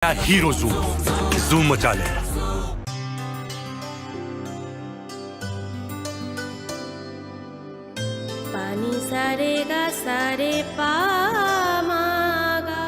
Hero zoom मचा ले। पानी सारे गा सारे पामागा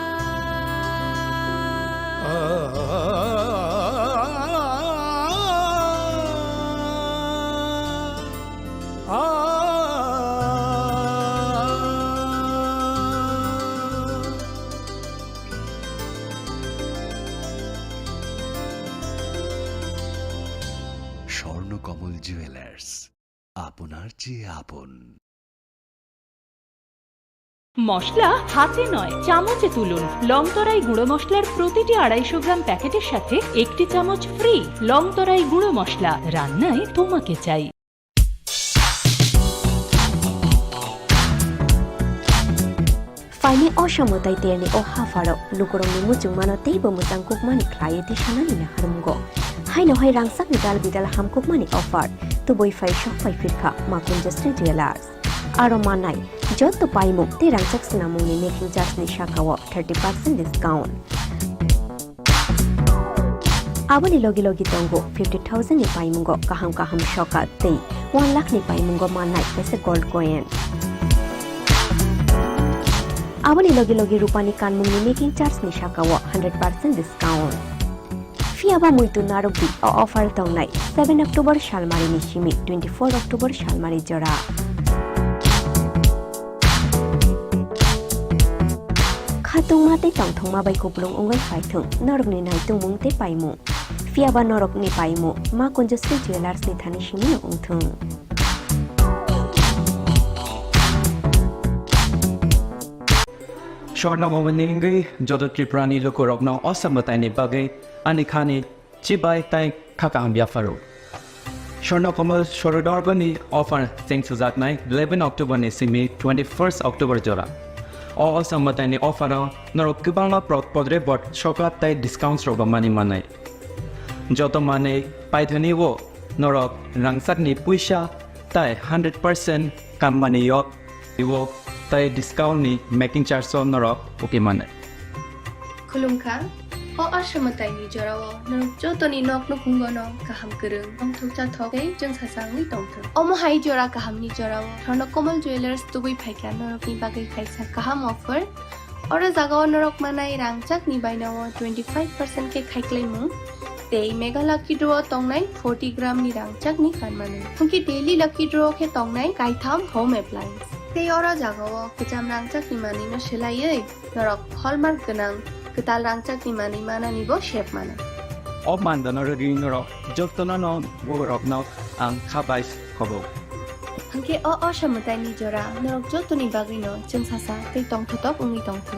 স্বর্ণকমল জুয়েলার্স, আপনার চেয়ে আপন। মশলা হাতে নয় চামচে তুলুন। লংতরাই গুঁড়ো মশলার প্রতিটি 250 গ্রাম প্যাকেটের সাথে 1টি চামচ ফ্রি। লংতরাই গুঁড়ো মশলা, রান্নায় তোমাকে চাই। Faini oshamutai terne o hafaro lukurong ni mujung mano teibo mutang kukmani klai ti shanani na harumgo haino hai rangsak ni dal bidal ham kukmani offer to boy fai shop fai firka makun just jewelers aro manai jot to paimu ti rangsak sinamung ni making charge ni shakawo 30% discount abani logi logi tongo 50,000 ni paimungo kaham shoka tei 1 lakh ni paimungo manai pese gold coin Abani logi rupani kanmung ni making charge ni shakawo 100% discount. Fiaba muitu narubi o offer tongnai 7 October shalmari ni shimi 24 October shalmari jora. Khatung mate tongthong ma bai kuplung ongai phaithung norok ni nai tungmung te paimu. Fiaba norok ni paimu ma konjasri jewelers ni thani shimi no ongthung. Swarnakamal নিঙ্গি যত ত্রিপুরানি লোকরগ্ন অসমতাইনি বাগে আনিখানি চিবাই তাই খাকাং বিয়াফারো Swarnakamal সরদর্বনি offer চেংসুজাকনাই 11 অক্টোবরনি Simi 21 October জরা অসমতাইনি offer নরক কিবাংলা পদরে বট সকাত তাই discount রগমানি মানাই যত মানে পাইথনি ও নরক রাংসাকনি পুইসা তাই 100% কামমানি ইয়ক ইও তাই discount ni making charge on norok oke mane khulumkha o ashamatai ni jorao norok jotoni nok no kungono kaham kereng ong thukcha thokai jeng sasang ni tongthang omo hai jora kaham ni jorao Chornokomal jewelers tubui phaika norok ni bagai khaisa kaham offer ora jagao norok manai rangchak ni bainawo 25% ke khaiklai mu tei mega lucky draw tongnai 40 gram ni rangchak ni kanmanu hungki daily lucky draw ke tongnai kaitham home appliance tei ora jagao kejam rangchak ni mani no selaiei norok hallmark ganang ketal rangchak ni mani manani bo shape mana of mandana regi norok jotona no borok no ang khabais khobo hangke o shamutai ni jora norok jotoni bagino jeng sasa tei tongthotok ungi tongtho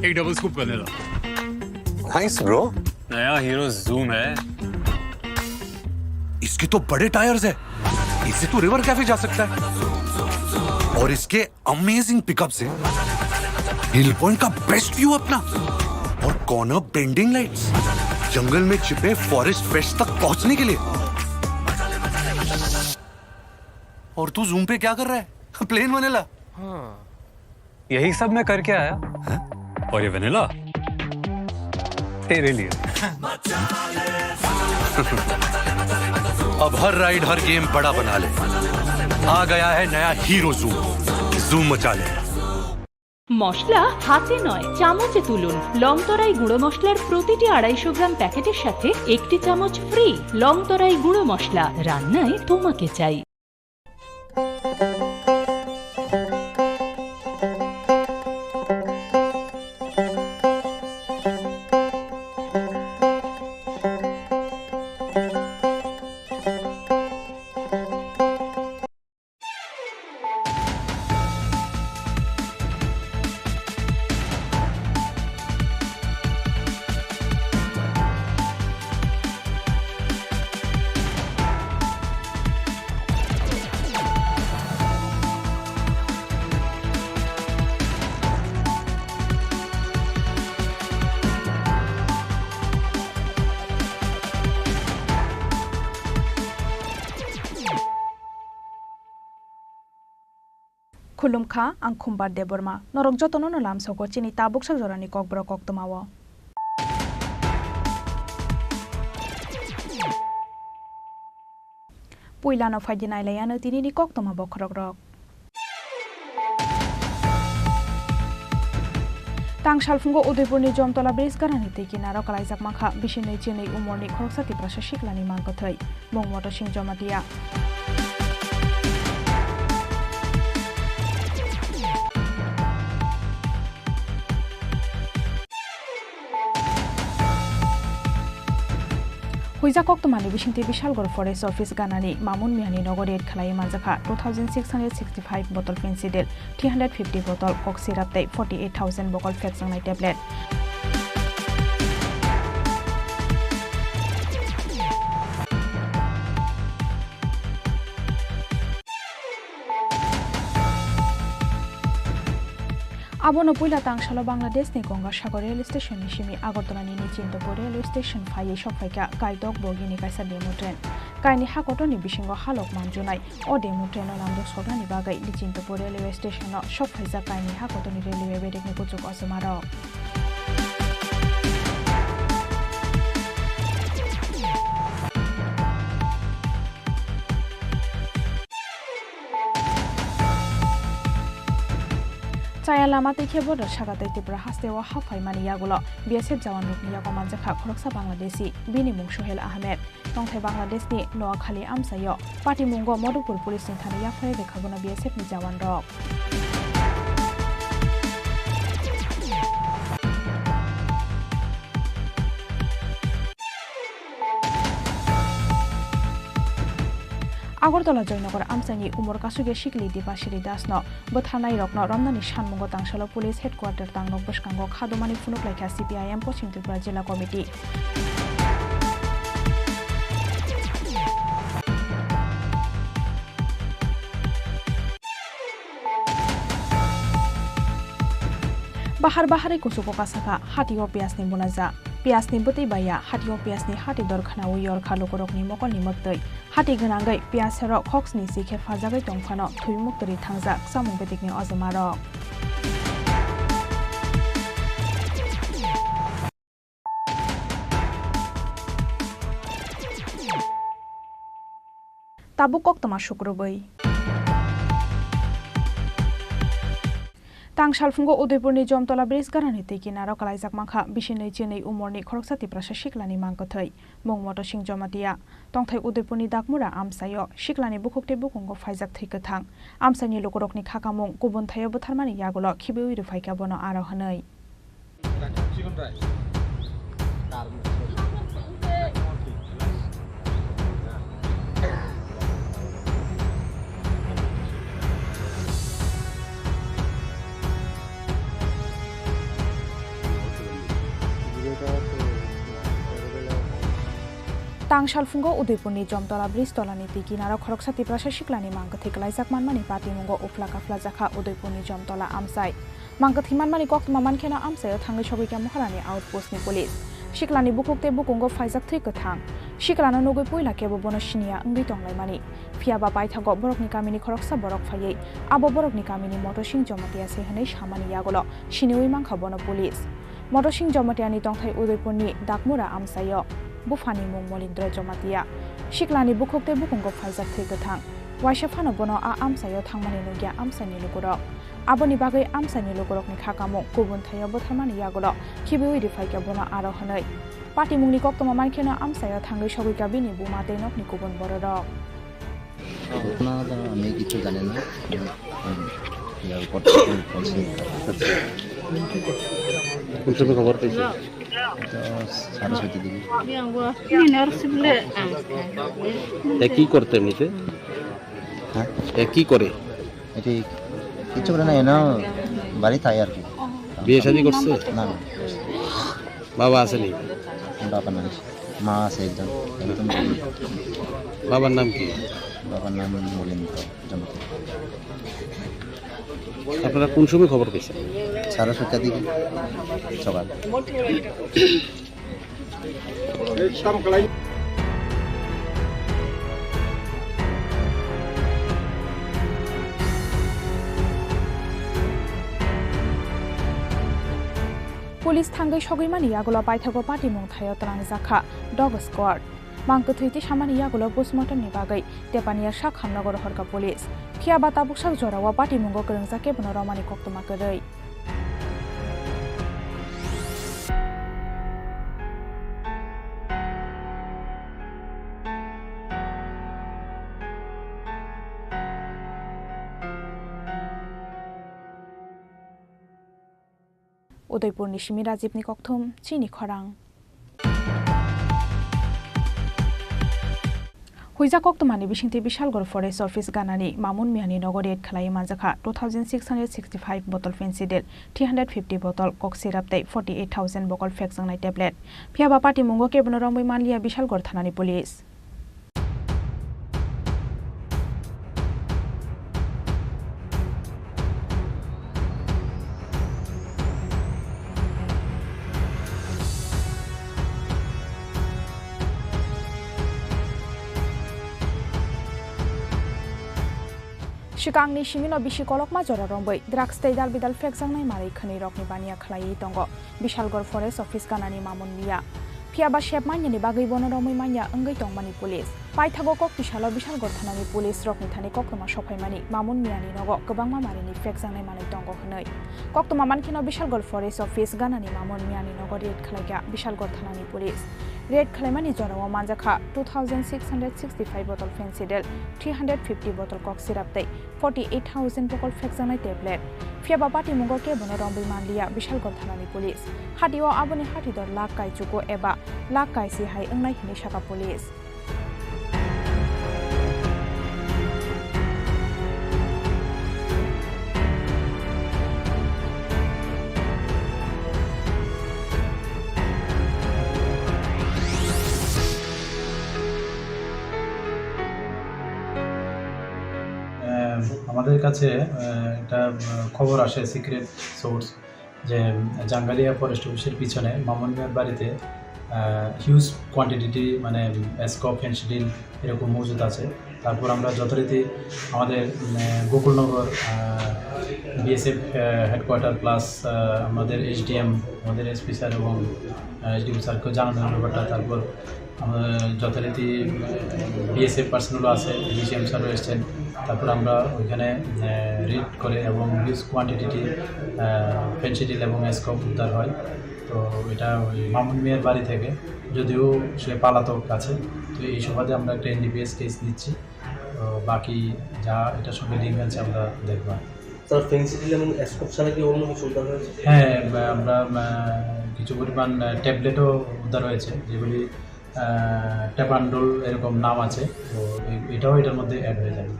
एक double scoop करने ला। Nice bro. नया hero zoom है। इसके तो बड़े tyres है, इससे तो रिवर कैफे जा सकता है। और इसके अमेजिंग पिकअप से हिल पॉइंट का बेस्ट व्यू अपना और कॉर्नर बेंडिंग लाइट्स जंगल में छिपे फॉरेस्ट फेस्ट तक पहुंचने के लिए। और तू जूम पे क्या कर रहा है? Plane vanilla. हाँ, यही सब मैं करके आया। है? और ये वनीला तेरे लिए। अब हर राइड हर गेम बड़ा बना ले। आ गया है नया हीरो जूम मचा ले। মশলা হাতে নয় চামচে তুলুন। লংতরাই গুঁড়ো মশলার প্রতিটি 250 গ্রাম প্যাকেটের সাথে 1টি চামচ ফ্রি। লংতরাই গুঁড়ো মশলা, রান্নায় তোমাকে চাই। खुलुमखा आं खुम्बार देबरमा नरक जतन लामसको चिनी ताबुक सजरानि kokborok koktमावो पुइलानो फाइदिनायलायानो तिनिनि koktमा बखरक रक तांसालफुंगो उदयपुरनि जमतला ब्रिज गारानि तेकिनाराव कलाइजाक माखा बिसिनै चिनै उमरनि खरकसाति प्रसा सिक्लानि मांगथै मंगमतो सिं जमातिया हुइजा कोक्तमानि बिसिंति बिशालगढ़ फरेस्ट ऑफिस गानानि मामुन मियानि नगद एड खालाय मानजाखा 2665 बटल फेंसिडेल 350 बटल कक सिराप तै 48000 बकल फेक्संनाय टेबलेट आबोनो पुइला तांसालो बांलादेशनि गंगा सागर रेल स्टेशन सिमी आगरतलानि निचिन्तपुर रेलवे स्टेशन फायै सफायका गाइदक बगिनि कायसा डेमो ट्रेन कायनि हाकटनि बिसिंगो हालक मानजुनाय अ डेमो ट्रेन नामदो सगानि बागै निचिन्तपुर रेलवे स्टेशन सफायजा कायनि हाकटनि रेलवे बेरेकनि गुजुक असमारो Saya lama tike border Shagata Tripura Hastewa Hafaimani Yagulo, BSF Jawan Rukni Yakomanjaka Khoroksa Bangladesi, Bini Mung Sohail Ahmed, Tongthai Bangladesni Noa Khali Amsayo, Party Mungo Modupur Police in Thani Yafai Rekhabona BSF ni Jawan Rok. Agartala Jaynagar আমসানি উমর কাসুগে শিকলি দিপাশিরি দাসনো বথানাই রকনো রমনানি সানমুঙ্গ তাংশালো পুলিশ হেডকোয়ার্টার তাংনক বসকাঙ্গ খাদমানি ফুনুকলাইখা সিপিআইএম পশ্চিম ত্রিপুরা জেলা committee bahar bahari kusuko kasaka hatio piasni bunaja piasni buti baya hatio piasni hati dorkhana uyor khalukorokni mokolni moktoi hati grangai piasero khoksni sikhe fajagai tongfano thuimuktri thangja samung betikni ozamaro tabuk koktama shukrobai तांसालफुंगो उदयपुरनि Jamtala bridge गारानि तेकिनाराव कलाइजाक माखा बिसिनै चिनै उमरनि खरकसाति प्रसा सिक्लानि मांगथै मंगमतो सिं जमातिया तंथाय उदयपुरनि दागमुरा आमसायो सिक्लानि बुखुकते बुकुंगो फाइजाक थैकथां आमसानि लोकरकनि खाकामुं गुबुन थायो बोथारमानि यागुलो खिबे उइरु फाइका बनो आरो हनै तांसालफुंगो उदयपुरनि जमतला ब्रिज तलानि तिकिनाराव खरकसाति प्रसा सिक्लानि मांगथै कलाइजाक मानमानि पातिमुंगो उफ्ला काफ्ला जाखा उदयपुरनि जमतला आमसाय मांगथै मानमानि कक्तमा मानखेना आमसायो थांगै सगैका महरानि आउटपोस्टनि पुलिस सिक्लानि बुकुकते बुकुंगो फाइजाक थैकथां सिक्लानो नगै पुइला केबो बनो सिनिया अंगै तंलायमानि फियाबा बायथागो बरकनि गामिनि खरकसा बरक फायै आबो बरकनि गामिनि मटरसिं जमातिया सेहनै सामानि यागलो सिनिउइ मांखा बनो पुलिस मटरसिं जमातियानि तंथाय उदयपुरनि दागमुरा आमसायो बुफानि मुं मलिन्द्र जमातिया सिक्लानि बुखुकते बुकुंगो फाइजाक थैकथां वाइसाफानो बनो आमसायो थांमानि नुगिया आमसानि लुगुरक आबोनि बागै आमसानि लुगुरकनि खाकामुं गुबुन थायो बोथारमानि यागुलो खिबे उइरि फाइका बनो आरो हनै पार्टी मुंनि कक्तमा मानखेना आमसायो थांगै सगैका बिनि बुमाते नकनि गुबुन बररक घटना আমি কিছু জানি না কোন সময় খবর পেয়েছি সরস্বতী দিদি কি করতে এমনিতে হ্যাঁ কি করে এটি কিছু করে না এনা বাড়ি তাই আর কি বিয়ে শাদী করছে না বাবা আসেনি বাবা নাই মা আছে একজন বাবার নাম কি বাবার নাম মলিন্দ্র জমাতি আপনারা কোন সময় খবর পেয়েছেন 7:30 দিকে সকাল पुलिस थांगै सगैमानि यागुलो पाइथागो पार्टी मुंथायो तलां जाखा डग स्क्वाड मांको थैति सामानि यागुलो पोस्टमार्टमनि बागै तेपानिया सा खामनगर हरका पुलिस खिया बाता बुकसाक जरावा पार्टी मुंगो गोरोंजाके बनो रमानि कक्तमा गरै उदयपुरनि सिमी राजीवनि कक्थुम चिनी खरां हुइजा कक्तमानि बिसिंथि बिशालगढ़ फरेस्ट ऑफिस गानानि मामुन मियानि नगद एड खालाय मानजाखा 2665 बटल फेंसिडेल 350 बटल कक सिराप तै 48000 बकल फेक्संनाय टेबलेट फियाबा पार्टी मुंगो केबन रंबै मानलिया बिशालगढ़ थानानि police Shikangni Shimino Bishikolok Majora Rombai, Drax Taidal Bidal Fexangai Mari Khani Rockni Bania Klai Tongo, Bishalgor Forest Office Ganani Mamun Mia. Piaba Shep Mania ni Bagi Bonoromai Mania Ungai Tongmani Police. Paitagokok Bishalo Bishalgor Tanani Police Rockni Tani Kokoma Shopimani, Mamun Miani Nogo, Kabanga Marini Fexangai Mani Tongo Hanoi. Koktoma Mankino Bishalgor Forest Office Ganani Mamun Miani Nogo Red Klaga, Bishalgor Tanani Police. Red Kalemani Jorawa Manjaka 2665 bottle Fencidel, 350 bottle cock syrup, 48,000 bottle Fexanai tablet. Fiaba Party Mungoke Bonorombi Manlia, Bishalgor Thanani Police. Hatiwa Aboni Hatidor Lakai Chuko Eba, Lakai Si Hai Unai Hinishaka Police. আমাদের কাছে একটা খবর আসে secret source যে Jangalia forest অফিসের পিছনে মামুন মিয়ার বাড়িতে হিউজ কোয়ান্টিটি মানে স্কপ ফেন্সিডিল এরকম মজুদ আছে। তারপর আমরা যথারীতি আমাদের গোকুলনগর বিএসএফ হেডকোয়ার্টার প্লাস আমাদের এসডিএম আমাদের এসপি স্যার এবং এসডিএম স্যারকে জানানো ব্যাপারটা। তারপর যথারীতি বিএসএফ পার্সোনালও আছে, ডিসিএম স্যারও এসছেন। তারপর আমরা ওইখানে রিড করে এবং হিউজ কোয়ান্টিটি ফেন্সিডিল এবং স্কোপ উদ্ধার হয়। তো এটা ওই মামুন মিয়ার বাড়ি থেকে, যদিও সে পালাতক আছে। তো এই সুবাদে আমরা একটা এনডিপিএস কেস দিচ্ছি। তো বাকি যা এটার সঙ্গে লিঙ্ক আছে আমরা দেখব। স্যার ফেন্সিডিল এবং স্কোপ ছাড়া কি অন্য কিছু উদ্ধার হয়েছে? হ্যাঁ, আমরা কিছু পরিমাণ ট্যাবলেটও উদ্ধার হয়েছে, যেগুলি ট্যাপান্ডোল এরকম নাম আছে। তো এটাও এটার মধ্যে অ্যাড হয়ে যাবে।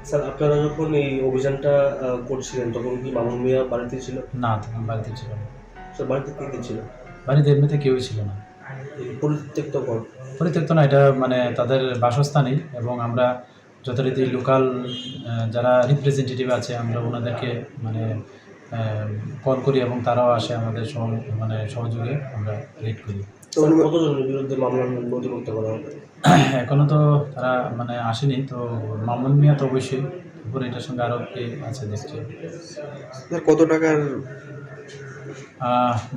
স্যার আপনারা যখন এই অভিযানটা করছিলেন তখন কি মামুন মিয়া বাড়িতে ছিল? না, তখন বাড়িতে ছিল না। স্যার বাড়িতে কে ছিল? বাড়িতে এমনিতে কেউই ছিল না। পরিত্যক্ত না, এটা মানে তাদের বাসস্থানই। এবং আমরা যথারীতি লোকাল যারা রিপ্রেজেন্টেটিভ আছে আমরা ওনাদেরকে মানে কল করি এবং তারাও আসে আমাদের মানে সহযোগে আমরা রেড করি। কতজনের বিরুদ্ধে মামলা নথিভুক্ত করা হবে? এখনো তো তারা মানে আসেনি। তো মামুন মিয়া তো অবশ্যই, তারপরে এটার সঙ্গে আরও কে আছে দেখছি। কত টাকার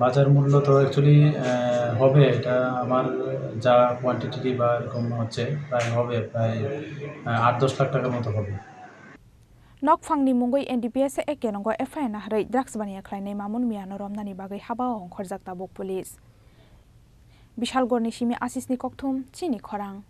বাজার মূল্য তো অ্যাকচুয়ালি হবে, এটা আমার যা কোয়ান্টিটি বা এরকম হচ্ছে প্রায় হবে প্রায় 8-10 লাখ টাকার মতো হবে। Nokfangni mungoi NDPS eke nongo FIR na harai drugs bania khlainai Mamun Mia no romnani bagai haba ongkhorjak tabuk police. Bishalgorni simi Asisni Kokthum Chini Khorang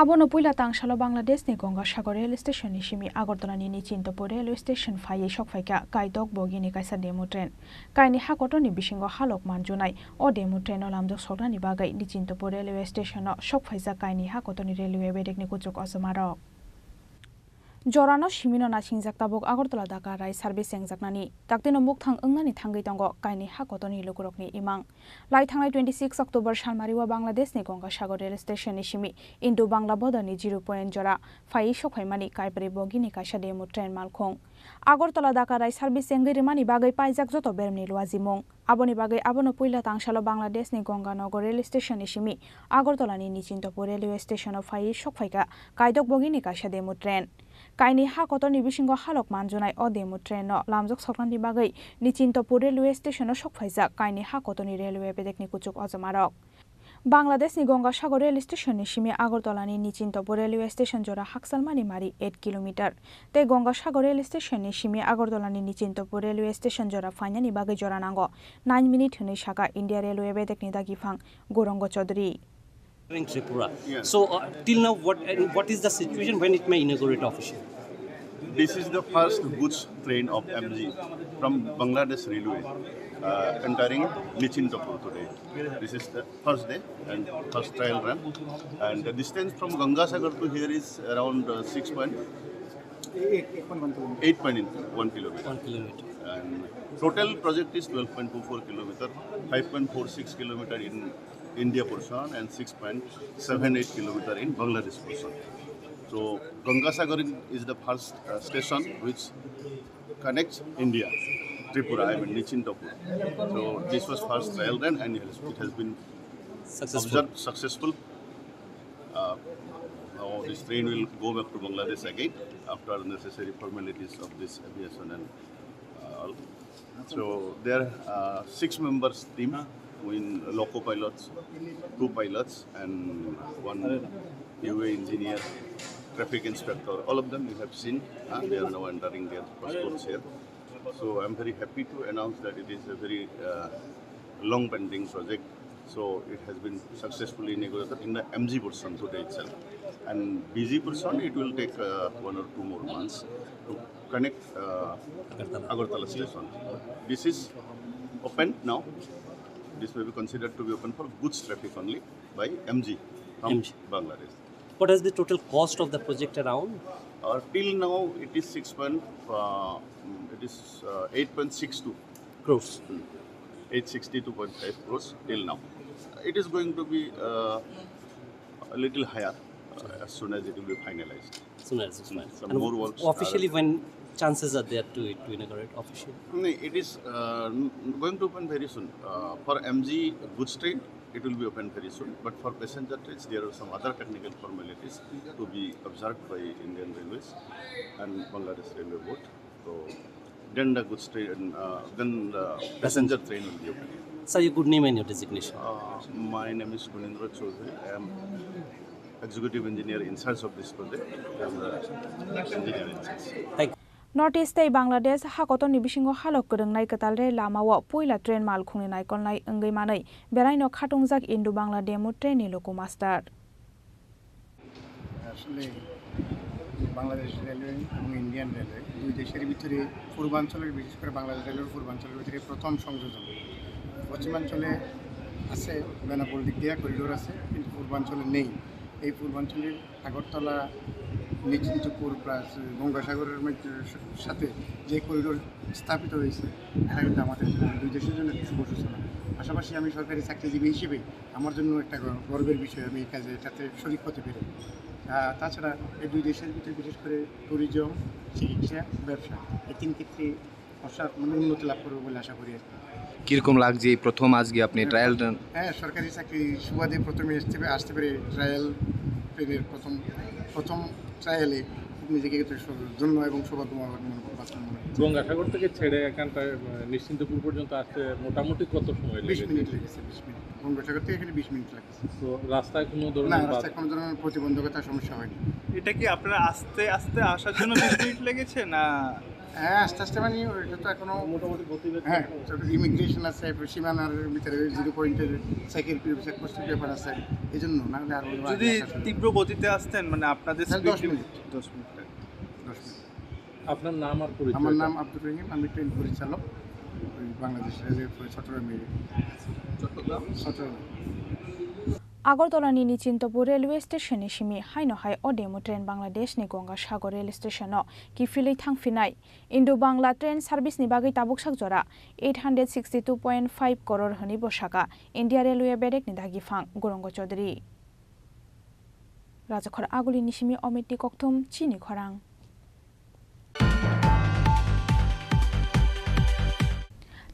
Abono puila tangsalo Bangladesh ni Ganga-Sagar rail station ni simi Agartala ni Nichintopur railway station phaiye sokphaika kaidok bogini kaisa demo train kaini hakotoni bisingo halok manjunai o demo train o lamjok soknani bagai Nichintopur railway station o sokphaisa kaini hakotoni railway bedekni kuchuk osmarok Jorano Shimino na Chingjak tabuk Agartala Dhaka rai service engjaknani taktino mukthang ungnani thangai tongo kaini hakotoni lukurokni imang lai thangnai 26 October salmariwa Bangladesh ni Ganga-Sagar rail station ni simi Indo Bangla border ni 0 point jora phai sokhaimani kaipari bogini kaisa demo train malkhong Agartala Dhaka rai service engri mani bagai paijak joto bermni luajimong Aboni bagai abono puila tangshalo Bangladesh ni Ganganagar rail station ni simi Agartala ni Nichintapur railway station of Fai Shokfaika Kaidok Bogini Kasha demo train. Kaini ha kotorni bisingo halok manjunai o demo train no lamjok sokranni bagai Nichintapur railway station o Shokfaisa kaini ha kotorni railway bedekni kuchuk ojamarok. Bangladesh ni Gangasagar rail station ni simi Agartala ni Nichintapur railway station jora Haksalmani mari 8 km. Te Gangasagar rail station ni simi Agartala ni Nichintapur railway station jora faina ni bagai jora nango 9 minute huni shaka India railway bedekni dagifang Gorongo Chaudhary. Tripura. So till now, what is the situation when it may inaugurate officially? This is the first goods train of MG from Bangladesh Railway entering Nichintapur today. This is the first day and first trial run. And the distance from Gangasagar to here is around 8.1 kilometer. 1 kilometer. And total project is 12.24 kilometer, 5.46 kilometer in India portion and 6.78 kilometer in Bangladesh portion. So Gangasagar is the first station which connects India, Tripura, I mean Nichintapur. So this was first trial run and it has been observed successful. Now this train will go back to Bangladesh again after necessary formalities of this aviation and all. So there are 6 members team in loco pilots, 2 pilots and 1 UA engineer, traffic inspector. All of them you have seen. They are now entering their passports here. So I'm very happy to announce that it is a very long pending project. So it has been successfully inaugurated in the MG portion today itself. And BG portion it will take 1 or 2 more months to connect Agartala station. This is open now. This may be considered to be open for goods traffic only by MG from Bangladesh. What is the total cost of the project around? Till now it is 8.62 crores. 862.5 crores till now. It is going to be a little higher as soon as it will be finalized. Soon as it's finalized. Some more works officially, when chances are there to inaugurate officially? It is going to open very soon. For MG goods train, it will be open very soon. But for passenger trains, there are some other technical formalities to be observed by Indian Railways and Bangladesh Railway Board. So then the goods train, then the passenger train will be open. Sir, your good name and your designation? My name is Chini Khorang Tripura. I am executive engineer in charge of this project. I am the engineer in charge. Thank you. Northeast Day Bangladesh hakoton ni bisingo halok korungnai katalre lamao puila train mal khungni naikolnai engai manai beraino khatungjak Indo Bangla demo train ni loko master. আসলে Bangladesh railway এবং Indian railway দুই দেশের ভিতরে পূর্বাঞ্চলের বিশেষ করে বাংলাদেশ রেলওয়ের পূর্বাঞ্চলের ভিতরে প্রথম সংযোজন। পশ্চিমাঞ্চলে আছে বেনাপোল দিক দিয়ে করিডোর আছে কিন্তু পূর্বাঞ্চলে নেই। এই পূর্বাঞ্চলের আগরতলা নিচিন্তপুর প্লাস গঙ্গাসাগরের সাথে যে করিডোর স্থাপিত হয়েছে এটা কিন্তু আমাদের দুই দেশের জন্য একটি শুভ সূচনা। পাশাপাশি আমি সরকারি চাকরিজীবী হিসেবে আমার জন্য একটা গর্বের বিষয় আমি এই কাজে এটাতে শরিক হতে পেরে। তাছাড়া এই দুই দেশের ভিতরে বিশেষ করে ট্যুরিজম, চিকিৎসা, ব্যবসা এই 3 ক্ষেত্রে উন্নতি লাভ করবে বলে আশা করি। কিরকম লাগছে এই প্রথম আজকে আপনি ট্রায়াল দেন? হ্যাঁ, সরকারি চাকরি সুবাদে প্রথমে আসতে পেরে ট্রায়াল ট্রেনের প্রথম ট্রায়ালে নিজেকে জন্য এবং সৌভাগ্যময় মনে করছি। গঙ্গাসাগর থেকে ছেড়ে এখানটায় নিশ্চিন্তপুর পর্যন্ত আসতে মোটামুটি কত সময় লেগেছে? 20 মিনিট লেগেছে। 20 মিনিট গঙ্গাসাগর থেকে এখানে 20 মিনিট লাগছে। তো রাস্তায় কোনো ধরনের প্রতিবন্ধকতা সমস্যা হয়নি। এটা কি আপনারা আস্তে আস্তে আসার জন্য 20 মিনিট লেগেছে না? হ্যাঁ, আস্তে আস্তে মানে এটা তো এখনো মোটামুটি গতিবেগ। হ্যাঁ, ইমিগ্রেশন আছে, সীমানার ভিতরে 0 পয়েন্টের সাইকেল চেকপোস্টের ব্যাপার আছে, এই জন্য না হলে আরো যদি তীব্র গতিতে আসতেন মানে আপনাদের 10 মিনিট। আপনার নাম আর পরিচয়? আমার নাম আব্দুর রহিম, আমি ট্রেন পরিচালক Bangladesh railway Chattogram. Agartala ni Nichintapur railway station ni simi haino hai o demo train Bangladesh ni Gangasagar rail station no ki filei thangfinai Indo Bangla train service ni bagai tabuksak jora 862.5 crore hani bosaka India Railway bedek ni dagifang Gorongo Chaudhary. Rajakhor aguli ni simi omiti kokthum Chini Khorang.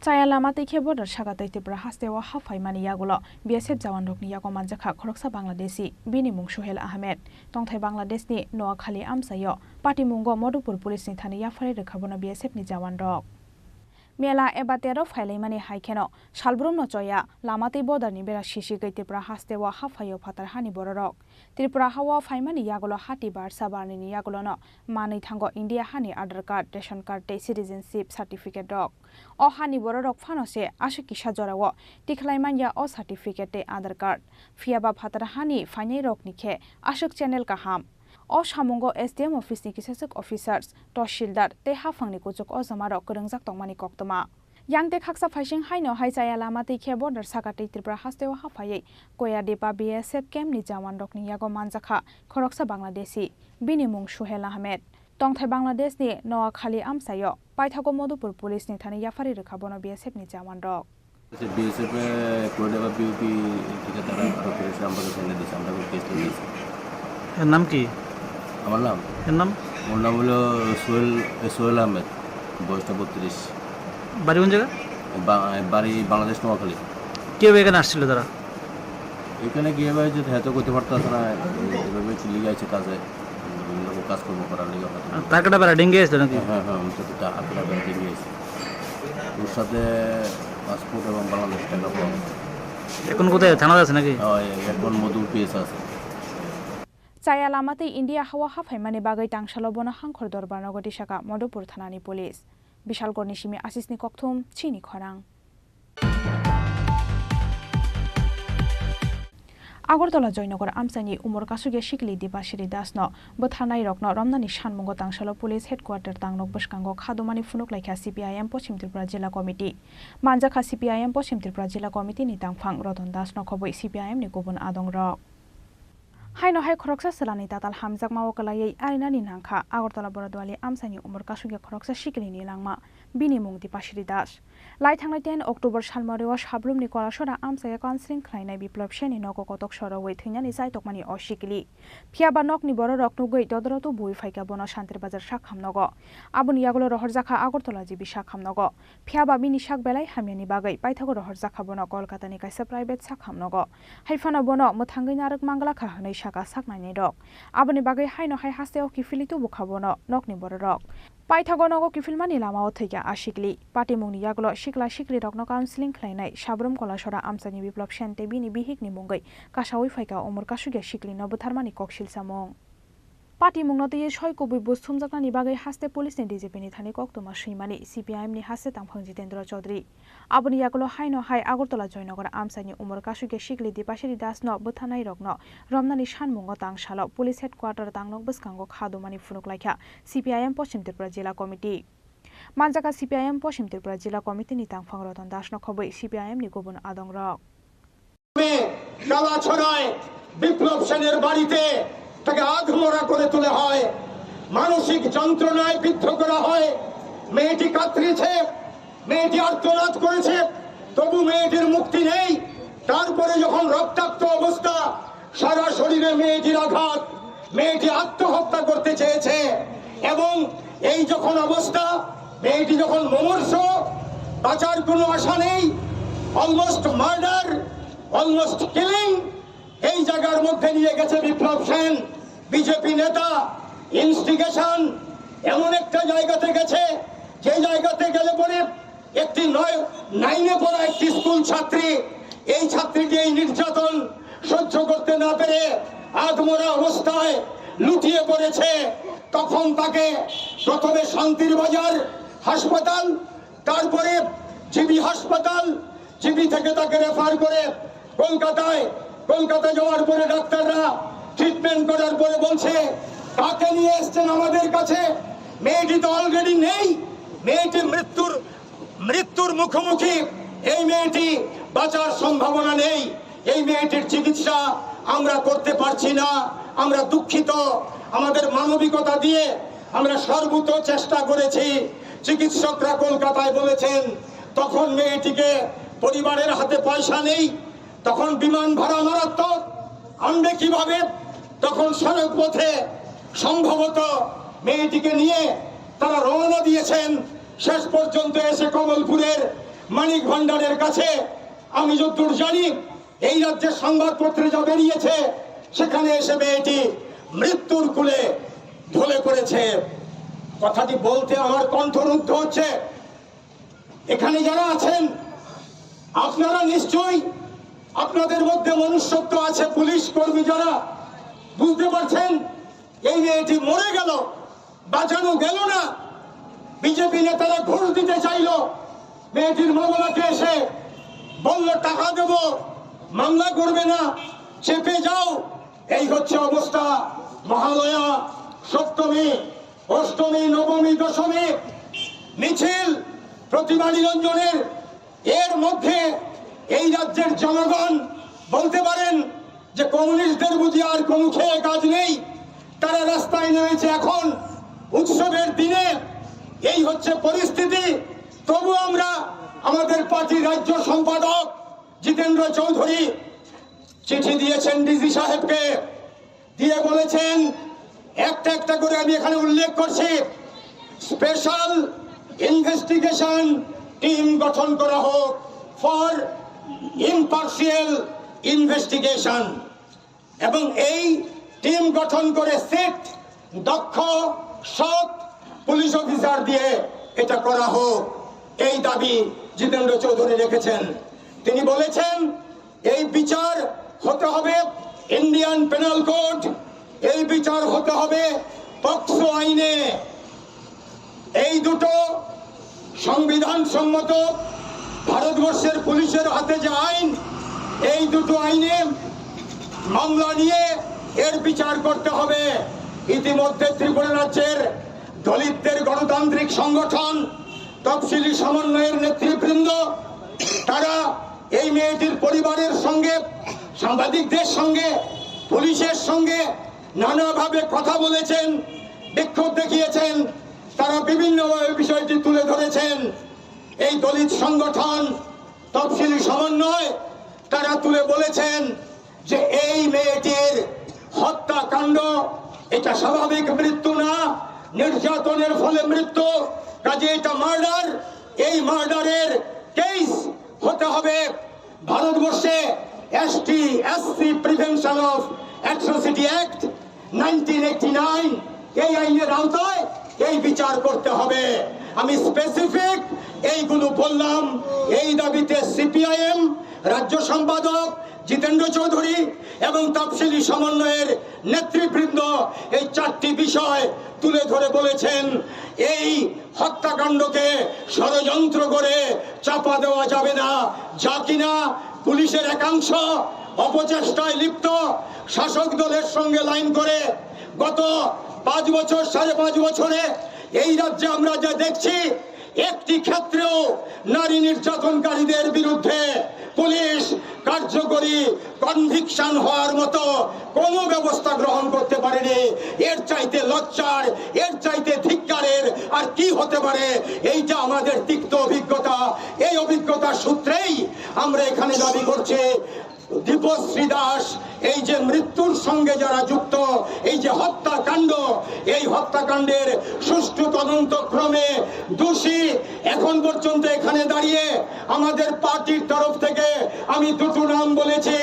Chaya lama te ke border sagatay Tripura hastewa hafai mani yagulo BSF jawan rokni yago manjakha khoroksa Bangladeshi bini mung Sohail Ahmed tongthai Bangladesh ni Noakhali amsayo party mungo Madhupur police ni thani yafare rekhabono BSF ni jawan rok Mela ebatero mani haikeno salbrum no choya lamate border ni bera shishi gai Tripura hastewa hafayo phatar hani bororok Tripura hawa faimani yagulo hati bar sabarni ni yagulo no mani thango India hani Aadhaar card ration card te citizenship certificate rok o hani bororok phanose ashiki sajorawo tikhlaiman ya o certificate te Aadhaar card fiaba phatar hani fainai rok nikhe ashuk channel kaham o samungo SDM office ni kisasuk officers toshildar te hafangni kuchuk o jamaro korongjak tongmani koktoma yangte khaksa phaising haino haicaya lama te khe border sakate Tripura hastewa hafai koya depa BSF camp ni jawan rokni yago manjakha khoroksa Bangladeshi bini mung Sohail Ahmed tongthai Bangladesh ni Noakhali amsayo paithago Madhupur police ni thani yafari rekhabono BSF ni jawan rok BSF কোডেবা বিউপি ঠিকাদার operation আমরা ফেলে দিয়েছি আমরা case দিয়েছি এর নাম কি আমার নাম ওর নাম হলো সোহেল আহমেদ বয়সটা 32 বাড়ি কোন জায়গা বাড়ি বাংলাদেশ নোয়াখালী কেউ এখানে আসছিল তারা এখানে গিয়ে ভাই যদি হয়তো করতে পারতাস না এভাবে চলে গেছে কাজে কাজকর্ম করার লেগে টাকাটা বেড়া ডেঙ্গে আসতো নাকি হ্যাঁ আমি তো টাকাটা বেড়া ডেঙ্গে গেছি ওর সাথে পাসপোর্ট এবং বাংলাদেশ টাকা পাওয়া এখন কোথায় থানা আছে নাকি এখন মধুর পিএস আছে Chaya lamate India hawa hafai mani bagai tangsalo bono hangkhor dorbar nogoti shaka Madhupur thanani police Bishal Gornishimi Asisni Kokthum Chini Khorang Agortala Joynagar Amsani Umor Kasuge Shikli Dibashiri Dasno Bothanai Rokno Romnani Shanmungo Tangsalo Police Headquarter Tangnok Boskango Khadumani Funuk Laikha CPIM Poschim Tripura Jila Committee Manjakha CPIM Poschim Tripura Jila Committee ni tangphang Roton Dasno khoboi CPIM ni gubun adong rok Haino hai khoroksa selani tatal hamjak mawo kalai arina ni nangkha Agortala Borodwali Amsani Umor Kasuge khoroksa Shikli ni langma bini mung Dipashiri Das Lai thangnai 10 October salmarewa sablum ni korasora Amsaya counseling khlainai biplop sheni nogo kotok sorowei thingani jaitokmani o Shikli phiaba nokni bororok nugui dodorotu bui phaika bono Shantir Bazar Shakhamnogo aboni yagulo rohorjakha Agortala jibi Shakhamnogo phiaba bini sak belai hamyani bagai paithago rohorjakha bono Kolkata ni kaisa private Shakhamnogo haifana bono muthangai narak mangala kha hanai shaka saknai rok aboni bagai haino hai hasteo kifilitu bukhabono nokni bororok paithago nogo kifilmani lamao thaiga ashikli party mungni yagulo shikla shikli rokno counseling khlainai sabrum kolasora amsani biplop shente bini bihikni mungai kasawi phaika Umor Kasuge shikli no butharmani koksil samong party mungno te soi kubi busthumjaknani bagai haste police ni DGP ni thani koktoma srimani CPIM ni haste tangphang Jitendra Chaudhary aboni yagulo haino hai Agortala Joynagar Amsani Umor Kasuge shikli Dipashiri Das no buthanai rokno romnani shanmungo tangsalo police headquarter tangnok boskango khadumani funuk laikha CPIM Poschim Tripura Jila Committee Manjaka CPIM Poschim Tripura Jila Committee ni tangphang Roton Das no khoboi CPIM ni gubun adong rok খেলা ছড়ায় বিপ্লব সেনের বাড়িতে তাকে আধমরা করে তোলা হয় মানসিক যন্ত্রণায় বিদ্ধ করা হয় মেয়েটি কাতরিছে মেয়েটি আর্তনাদ করেছে তবু মেয়েটির মুক্তি নেই তারপরে যখন রক্তাক্ত অবস্থা সারা শরীরে মেয়েটির আঘাত মেয়েটি আত্মহত্যা করতে চেয়েছে এবং এই যখন অবস্থা মেয়েটি যখন মুমূর্ষ বাঁচার কোনো আশা নেই অলমোস্ট মার্ডার অলমোস্ট কিলিং এই জায়গার মধ্যে নিয়ে গেছে বিপ্লব সেন বিজেপি নেতা ইনস্টিগেশন এমন একটা জায়গাতে গেছে যে জায়গাতে গেলে পরে একটি 9-এ পড়া একটি স্কুল ছাত্রী এই ছাত্রীকে এই নির্যাতন সহ্য করতে না পেরে আধমরা অবস্থায় লুটিয়ে পড়েছে তখন তাকে প্রথমে শান্তির বাজার হাসপাতাল তারপরে জিবি হাসপাতাল জিবি থেকে তাকে রেফার করে কলকাতা যাওয়ার পরে ডাক্তাররা ট্রিটমেন্ট করার পরে বলছে কাকে নিয়ে এসেছেন আমাদের কাছে মেয়েটি তো অলরেডি নেই মেয়েটি মৃত্যুর মুখোমুখি এই মেয়েটি বাঁচার সম্ভাবনা নেই এই মেয়েটির চিকিৎসা আমরা করতে পারছি না আমরা দুঃখিত আমাদের মানবিকতা দিয়ে আমরা সর্বোচ্চ চেষ্টা করেছি চিকিৎসকরা কলকাতায় বলেছেন তখন মেয়েটিকে পরিবারের হাতে পয়সা নেই তখন বিমান ভাড়া মারাত্মক আনবে কিভাবে তখন সড়ক পথে সম্ভবত মেয়েটিকে নিয়ে তারা রওনা দিয়েছেন শেষ পর্যন্ত এসে কমলপুরের মানিক ভান্ডারের কাছে আমি যতদূর জানি এই রাজ্যের সংবাদপত্রে যা বেরিয়েছে সেখানে এসে মেয়েটি মৃত্যুর কুলে ঢলে পড়েছে। কথাটি বলতে আমার কণ্ঠরুদ্ধ হচ্ছে। এখানে যারা আছেন আপনারা নিশ্চয়ই আপনাদের মধ্যে মনুষ্যত্ব আছে, পুলিশ কর্মী যারা বুঝতে পারছেন এই মেয়েটি মরে গেল, বাঁচানো গেল না। বিজেপি নেতারা ঘুষ দিতে চাইল, মেয়েটির মামলাকে এসে বলল টাকা দেব, মামলা করবে না, চেপে যাও। এই হচ্ছে অবস্থা। মহালয়া, সপ্তমী, অষ্টমী, নবমী, দশমী মিছিল, প্রতিমা নিরঞ্জনের, এর মধ্যে এই রাজ্যের জনগণ বলতে পারেন যে কমিউনিস্টদের বুঝি আর কোনো খেয়ে কাজ নেই, তারা রাস্তায় নেমেছে এখন উৎসবের দিনে। এই হচ্ছে পরিস্থিতি। তবু আমরা আমাদের পার্টির রাজ্য সম্পাদক জিতেন্দ্র চৌধুরী চিঠি দিয়েছেন ডিজি সাহেবকে, দিয়ে বলেছেন একটা একটা করে আমি এখানে উল্লেখ করছি, স্পেশাল ইনভেস্টিগেশন টিম গঠন করা হোক ফর ইম্পার্শিয়াল ইনভেস্টিগেশন, এবং এই টিম গঠন করে সেট দক্ষ সৎ পুলিশ অফিসার দিয়ে এটা করা হোক, এই দাবি জিতেন্দ্র চৌধুরী রেখেছেন। তিনি বলেছেন এই বিচার হতে হবে ইন্ডিয়ান পেনাল কোড, এই বিচার হতে হবে পক্সো আইনে। এই দুটো সংবিধান সম্মত ভারতবর্ষের পুলিশের হাতে যে আইন, এই দুটো আইনে মামলা নিয়ে এর বিচার করতে হবে। ইতিমধ্যে ত্রিপুরা রাজ্যের দলিতদের গণতান্ত্রিক সংগঠন তফসিলি সমন্বয়ের নেতৃবৃন্দ তারা এই মেয়েটির পরিবারের সঙ্গে, সাংবাদিকদের সঙ্গে, পুলিশের সঙ্গে নানাভাবে কথা বলেছেন, বিক্ষোভ দেখিয়েছেন, তারা বিভিন্নভাবে বিষয়টি তুলে ধরেছেন। এই দলিত সংগঠন তফসিলি সমন্বয় তারা তুলে বলেছেন যে এই মেয়েটির হত্যাকাণ্ড এটা স্বাভাবিক মৃত্যু না, নির্যাতনের ফলে মৃত্যু, কাজে এটা মার্ডার। এই মার্ডারের কেস হতে হবে ভারতবর্ষে ST SC prevention of atrocity act 1989 এই আইনের আওতায় এই বিচার করতে হবে। আমি স্পেসিফিক এইগুলো বললাম। এই দাবিতে সিপিআইএম রাজ্য সম্পাদক জিতেন্দ্র চৌধুরী এবং তফসিলি সমন্বয়ের নেতৃবৃন্দ এই চারটি বিষয় তুলে ধরে বলেছেন এই হত্যাকাণ্ডকে ষড়যন্ত্র করে চাপা দেওয়া যাবে না, যা কিনা পুলিশের একাংশ অপচেষ্টায় লিপ্ত, শাসক দলের সঙ্গে লাইন করে গত 5 বছর 5.5 বছরে এই রাজ্যে আমরা যা দেখছি একটি ক্ষেত্রেও নারী নির্যাতনকারীদের বিরুদ্ধে পুলিশ কার্যকরী কনভিকশন হওয়ার মতো কোনো ব্যবস্থা গ্রহণ করতে পারেনি। এর চাইতে লজ্জার, এর চাইতে ধিক্কারের আর কি হতে পারে? এইটা আমাদের তিক্ত অভিজ্ঞতা। এই অভিজ্ঞতার সূত্রেই আমরা এখানে দাবি করছি দীপশ্রী দাস এই যে মৃত্যুর সঙ্গে যারা যুক্ত, এই যে হত্যাকাণ্ড, এই হত্যাকাণ্ডের সুষ্ঠু তদন্ত ক্রমে দোষী এখন পর্যন্ত এখানে দাঁড়িয়ে আমাদের পার্টির তরফ থেকে আমি দুটো নাম বলেছি,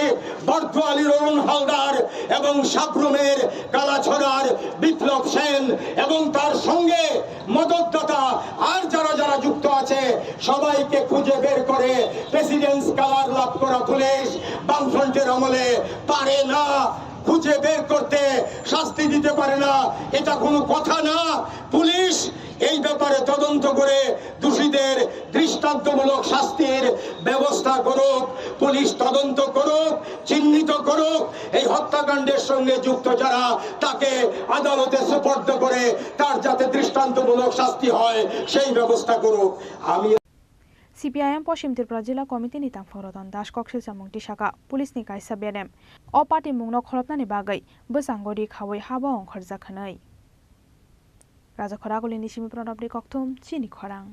বর্ধওয়ালির অরুণ হালদার এবং সাবরুমের কালাছড়ার বিপ্লব সেন, এবং তার সঙ্গে মদতদাতা আর যারা যারা যুক্ত আছে সবাইকে খুঁজে বের করে প্রেসিডেন্টস কালার লাভ করা পুলিশ বামফ্রন্টের আমলে পারে না খুঁজে বের করতে, শাস্তি দিতে পারে না। এটা কোনো কথা না। পুলিশ এই ব্যাপারে তদন্ত করে দোষীদের দৃষ্টান্তমূলক শাস্তির ব্যবস্থা করুক, পুলিশ তদন্ত করুক, চিহ্নিত করুক এই হত্যাকাণ্ডের সঙ্গে যুক্ত যারা, তাকে আদালতে সুপর্দ করে তার যাতে দৃষ্টান্তমূলক শাস্তি হয় সেই ব্যবস্থা করুক। আমি CPIM पश्चिम त्रिपुरा जिल्ला कमिटी नि तांफोरदन दास कक्सिल सामुंगति साका पुलिस नि कायसा बेनेम अ पार्टी मुंगनो खलपनानि बागै बोसांगरि खावै हाबा अंखरजाखनै राजा खरागुलिनि सिमि प्रणबनि कक्थुम चिनि खरां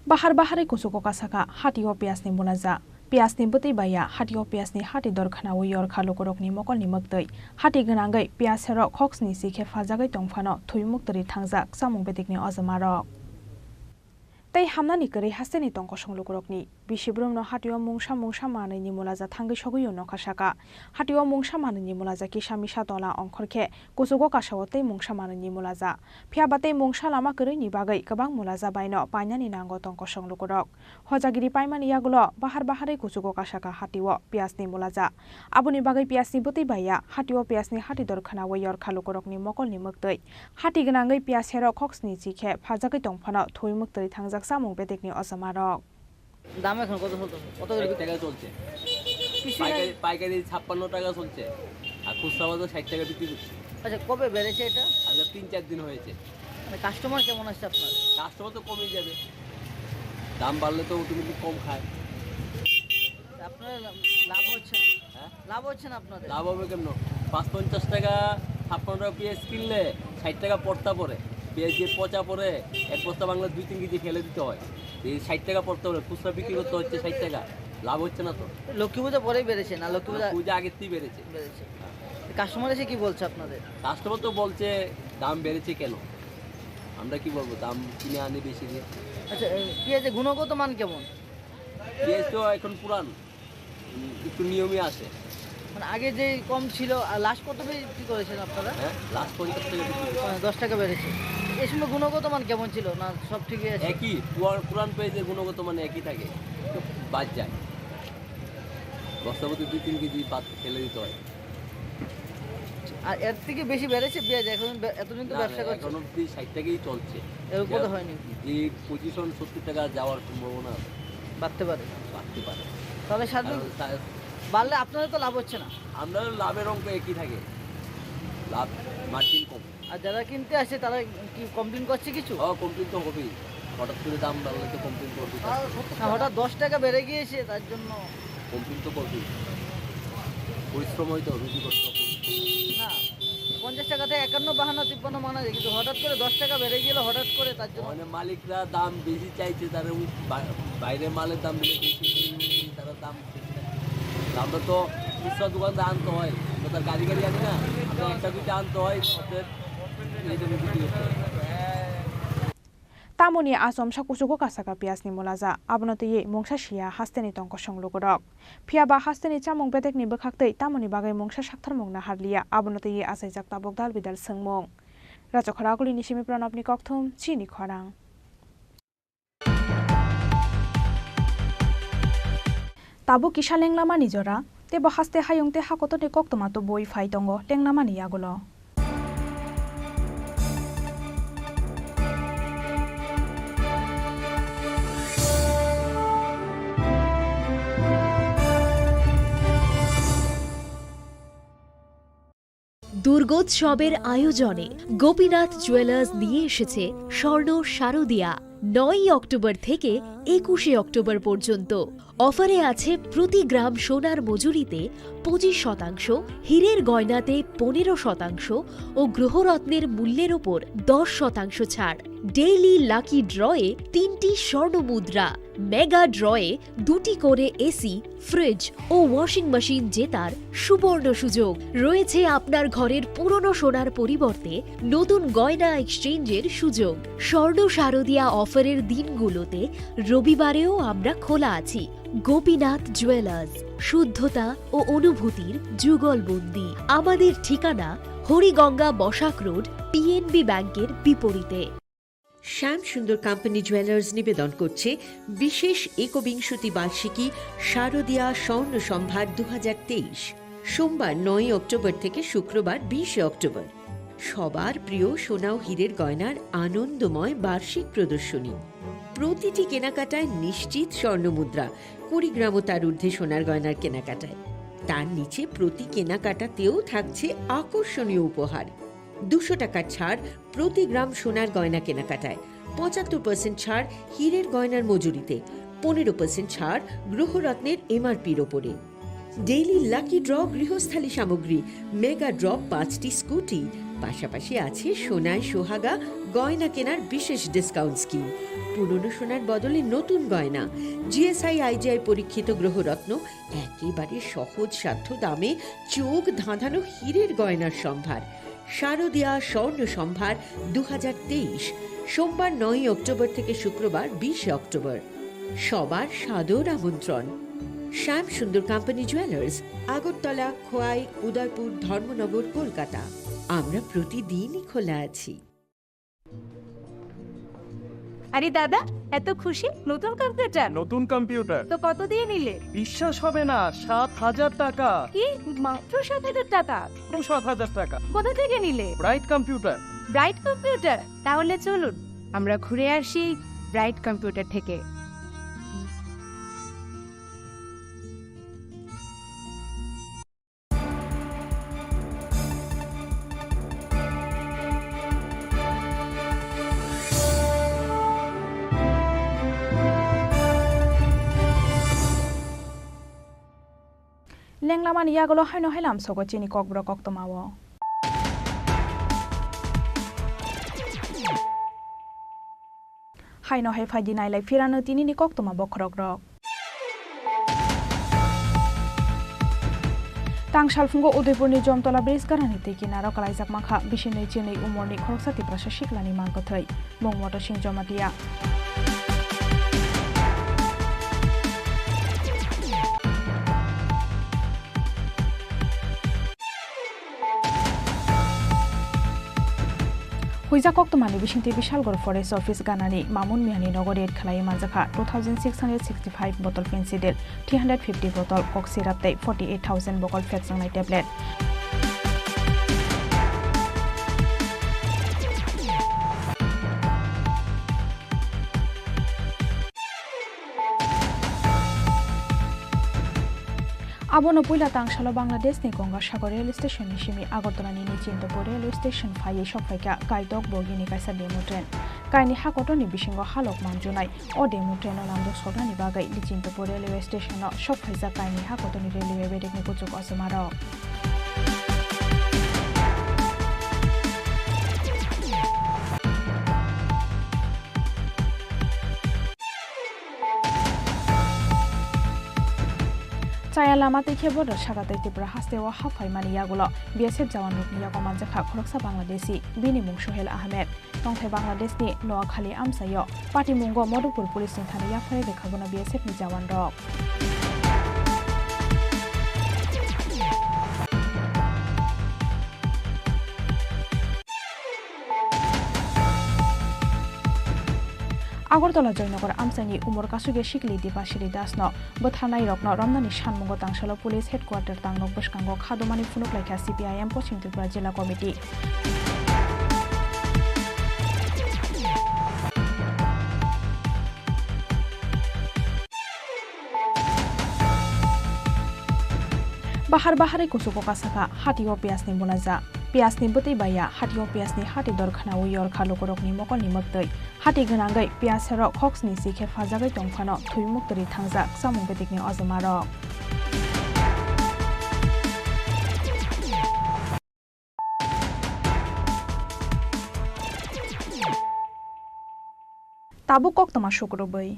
bahar bahare kusuko kasaka hatio piasni mulaza piasni beti baya hatio piasni hati dorkhana uyor khalukorokni mokolni maktoi hati ganangai piasero khoksni sikhe fajagai tongfano thuimuktari thangjak samung betikni azamarok tei hamnani kari hasteni tongko songlukorokni bishibrumno hatio mungsa manini mulaza thangi soguyo nokasaka hatio mungsa manini mulaza kisamisa tola ongkhorkhe kusugo kasao tei mungsa manini mulaza phiabatei mungsa lama kari bagai kabang mulaza baino painani nango tongko songlukorok hojagiri paimani yagulo bahar bahare kusugo kasaka hatio piasni mulaza abuni bagai piasni boti baya hatio piasni hati dorkhana wayor khalukorokni mokolni maktoi hati ganangai piasero khoksni sikhe fajagai tongfano thuimuktari thangjak samung betekni azamarok দাম এখন কত কত টাকা চলছে পাইকারি 56 টাকা চলছে আর খুচরা বাজার 60 টাকা বিক্রি করছে আচ্ছা কবে বেড়েছে এটা আজ 3-4 দিন হয়েছে মানে কাস্টমার কেমন আসছে আপনার কাস্টমার তো কমই যাবে দাম বাড়লে তো অটোমেটিক কম খায় আপনার লাভ হচ্ছে হ্যাঁ লাভ হচ্ছে না আপনাদের লাভ হবে কেমন 550 টাকা 56 টাকা পেঁয়াজ কিনলে 60 টাকা পড়তা পড়ে পেঁয়াজ যে পচা পড়ে এক বস্তা বাংলা 2-3 কেজি ফেলে দিতে হয় 60 টাকা পড়তে হবে খুচরা বিক্রি করতে হচ্ছে 60 টাকা লাভ হচ্ছে না তো লক্ষ্মী পূজা পরেই বেড়েছে না লক্ষ্মী পূজা আগের থেকেই বেড়েছে কাস্টমার এসে কি বলছে আপনাদের কাস্টমার তো বলছে দাম বেড়েছে কেন আমরা কি বলবো দাম কিনে আনি বেশি দিয়ে আচ্ছা পেঁয়াজের গুণগত মান কেমন পেঁয়াজ তো এখন পুরান একটু নিয়মই আসে মানে আগে যে কম ছিল আর লাস্ট কত বিক্রি করেছেন আপনারা হ্যাঁ লাস্ট 50 টাকা 10 টাকা বেড়েছে এই সময় গুণগত মান কেমন ছিল না সব ঠিকই আছে একই পুরান পেঁয়াজের গুণগত মান একই থাকে বাদ যায় বস্তাপতি 2-3 কেজি বাদ ফেলে দিতে হয় আর এর থেকে বেশি বেড়েছে পেঁয়াজ এখন এতদিন তো ব্যবসা করছে এখন অবধি 60 টাকাই চলছে এর উপরে হয়নি যে পজিশন 70 টাকা যাওয়ার সম্ভাবনা আছে বাড়তে পারে তাহলে সাধারণ বাড়লে আপনাদের তো লাভ হচ্ছে না আমরা লাভের অঙ্ক একই থাকে লাভ মার্জিন কম আর যারা কিনতে আসে তারা কি কমপ্লেন করছে কিছু কমপ্লেন তো হবেই হঠাৎ করে দাম বাড়লে তো কমপ্লেন করবে হঠাৎ 10 টাকা বেড়ে গিয়েছে তার জন্য কমপ্লেন তো করবে পরিশ্রম হয়তো রুজি করতে না 50 টাকা থেকে 51 52 53 মানা যায় কিন্তু হঠাৎ করে 10 টাকা বেড়ে গেল হঠাৎ করে তার জন্য মানে মালিকরা দাম বেশি চাইছে তারা বাইরে মালের দাম বেশি তারা দাম আমরা তো খুচরা দোকানদার আনতে হয় আমরা তার গাড়ি আনি না আমরা একটা দুইটা আনতে হয় tamoni asom sakusugo kasaka piasni mulaza abnote ye mongsa shia hasteni tongko songlugorok phiaba hasteni chamung betekni bokhaktei tamoni bagai mongsa saktharmung na harlia abnote ye asaijak tabok dal bidal sengmung raja khoraguli nisimi pranabni kokthum chini khorang tabo kisha lenglama nijora te bo haste hayungte hakotote koktoma to boi phai tongo lenglama ni yagulo দুর্গোৎসবের আয়োজনে Gopinath jewellers নিয়ে এসেছে স্বর্ণ শারদিয়া 9 October থেকে 21 October পর্যন্ত অফারে আছে প্রতি গ্রাম সোনার মজুরিতে 25%, হীরের গয়নাতে 15% ও গ্রহরত্নের মূল্যের ওপর 10% ছাড়। ডেইলি লাকি ড্রয়ে 3টি স্বর্ণ মুদ্রা, মেগা ড্রয়ে 2টি করে এসি, ফ্রিজ ও ওয়াশিং মেশিন জেতার সুবর্ণ সুযোগ রয়েছে। আপনার ঘরের পুরনো সোনার পরিবর্তে নতুন গয়না এক্সচেঞ্জের সুযোগ। স্বর্ণ শারদিয়া অফারের দিনগুলোতে রবিবারেও আমরা খোলা আছি। গোপীনাথ জুয়েলার্স, শুদ্ধতা ও অনুভূতির যুগলবন্দি। আমাদের ঠিকানা হরিগঙ্গা বসাক রোড, পিএনবি ব্যাংকের বিপরীতে। শ্যাম সুন্দর কোম্পানি জুয়েলার্স নিবেদন করছে বিশেষ একবিংশতি বার্ষিকী শারদিয়া স্বর্ণ সম্ভার 2023, সোমবার 9 অক্টোবর থেকে শুক্রবার 20 অক্টোবর। সবার প্রিয় সোনা ও হীরের গয়নার আনন্দময় বার্ষিক প্রদর্শনী। প্রতিটি কেনাকাটায় নিশ্চিত স্বর্ণমুদ্রা, 20 গ্রাম ও তার ঊর্ধ্বে সোনার গয়নার কেনাকাটায়। তার নিচে প্রতি কেনাকাটাতেও থাকছে আকর্ষণীয় উপহার। 200 টাকার ছাড় প্রতি গ্রাম সোনার গয়না কেনাকাটায়, 75% ছাড় হীরের গয়নার মজুরিতে, 15% ছাড় গ্রহরত্নের এমআরপির ওপরে। ডেইলি লাকি ড্র গৃহস্থালী সামগ্রী, মেগা ড্র 5টি স্কুটি, পাশাপাশি আছে সোনায় সোহাগা গয়না কেনার বিশেষ ডিসকাউন্ট স্কিম, পুরনো সোনার বদলে নতুন গয়না, জিএসআই আইজিআই পরীক্ষিত গ্রহরত্ন, একেবারে সহজ সাধ্য দামে চোখ ধাঁধানো হীরের গয়নার সম্ভার। শারদীয়া স্বর্ণ সম্ভার 2023, সোমবার 9 অক্টোবর থেকে শুক্রবার 20 অক্টোবর। সবার সাদর আমন্ত্রণ। শ্যাম সুন্দর কোম্পানি জুয়েলার্স, আগরতলা, খোয়াই, উদয়পুর, ধর্মনগর, কলকাতা। আমরা প্রতিদিনই খোলা আছি। আরে দাদা, এত খুশি? নতুন কম্পিউটার? নতুন কম্পিউটার তো কত দিয়ে নিলে? বিশ্বাস হবে না, 7,000 টাকা। কি, মাত্র 7,000 টাকা? 7,000 টাকা। কোথা থেকে নিলে? Bright computer. Bright computer? তাহলে চলুন আমরা ঘুরে আসি ব্রাইট কম্পিউটার থেকে। লেংলামান ইয়াগলো হাইনো হাইলাম সগো চিনি Kokborok কক্তমাও হাইনো high ফাইদি নাইলাই ফিরানো তিনিনি কক্তমা বখরক rock तांगसालफुंगो उदयपुरनि Jamtala bridge गारानि किनाराव कलाइजाक माखा बिसिनै चिनै उमरनि खरकसाति प्रसा सिक्लानि मांगथै बंमट सिं जमातिया हुइजा कक्तमानि बिसिंति बिशालगढ़ फरेस्ट ऑफिस गानानि मामुन मियानि नगरी खालाय मानजाखा 2665 bottle Phensedyl 350 bottle cough syrup 48,000 बकल फेक्संनाय टेबलेट आबोनो पुइला तांगसालो बांग्लादेशनि गंगासागर रेल स्टेशननि सिमी आगरतलानि निचिन्तपुर रेल स्टेशन फायै सफायका काइदक बगिनि काइसा डेमो ट्रेन काइनि हाकटनि बिसिंगो हालक मानजुनाय अ डेमो ट्रेन नामदो सदानि बागै निचिन्तपुर रेलवे स्टेशनाव सफायजा काइनि हाकटनि रेलवे बेरेकनि गुजुक असमारक Saya lama teke border Shagata Tripura Hastewa Hafai Mani Yagulo, BSF Jawanuk Yakomanjaka Kroksa Bangladesi, Bini Mung Shohel Ahmed, Tongthai Bangladesh ni Noa Khali Amsayo, Party Mungo Modupur Police in Thani Yafare de Kaguna BSF ni Jawan Rock. Agartala Jaynagar আমসানি উমর কাসুগে শিকলি দিপাশিরি দাসন বথানাই রকন রমনানি সানমুঙ্গ তাংসালো পুলিশ হেডকোয়ার্টার তাংনক বসকাঙ্গ খাদমানি ফুনুকলাইখা সিপিআইএম পশ্চিম ত্রিপুরা জেলা committee bahar bahare kusuko kasaka hatio piasni bunaja piasni buti baya hatio piasni hati dorkhana uyor khalo korokni mokolni maktoi hati ganagai piasero khoksni sikhe fajagai tongphano thuimuktri thangja samung betikni ozamaro tabu koktama shukrobai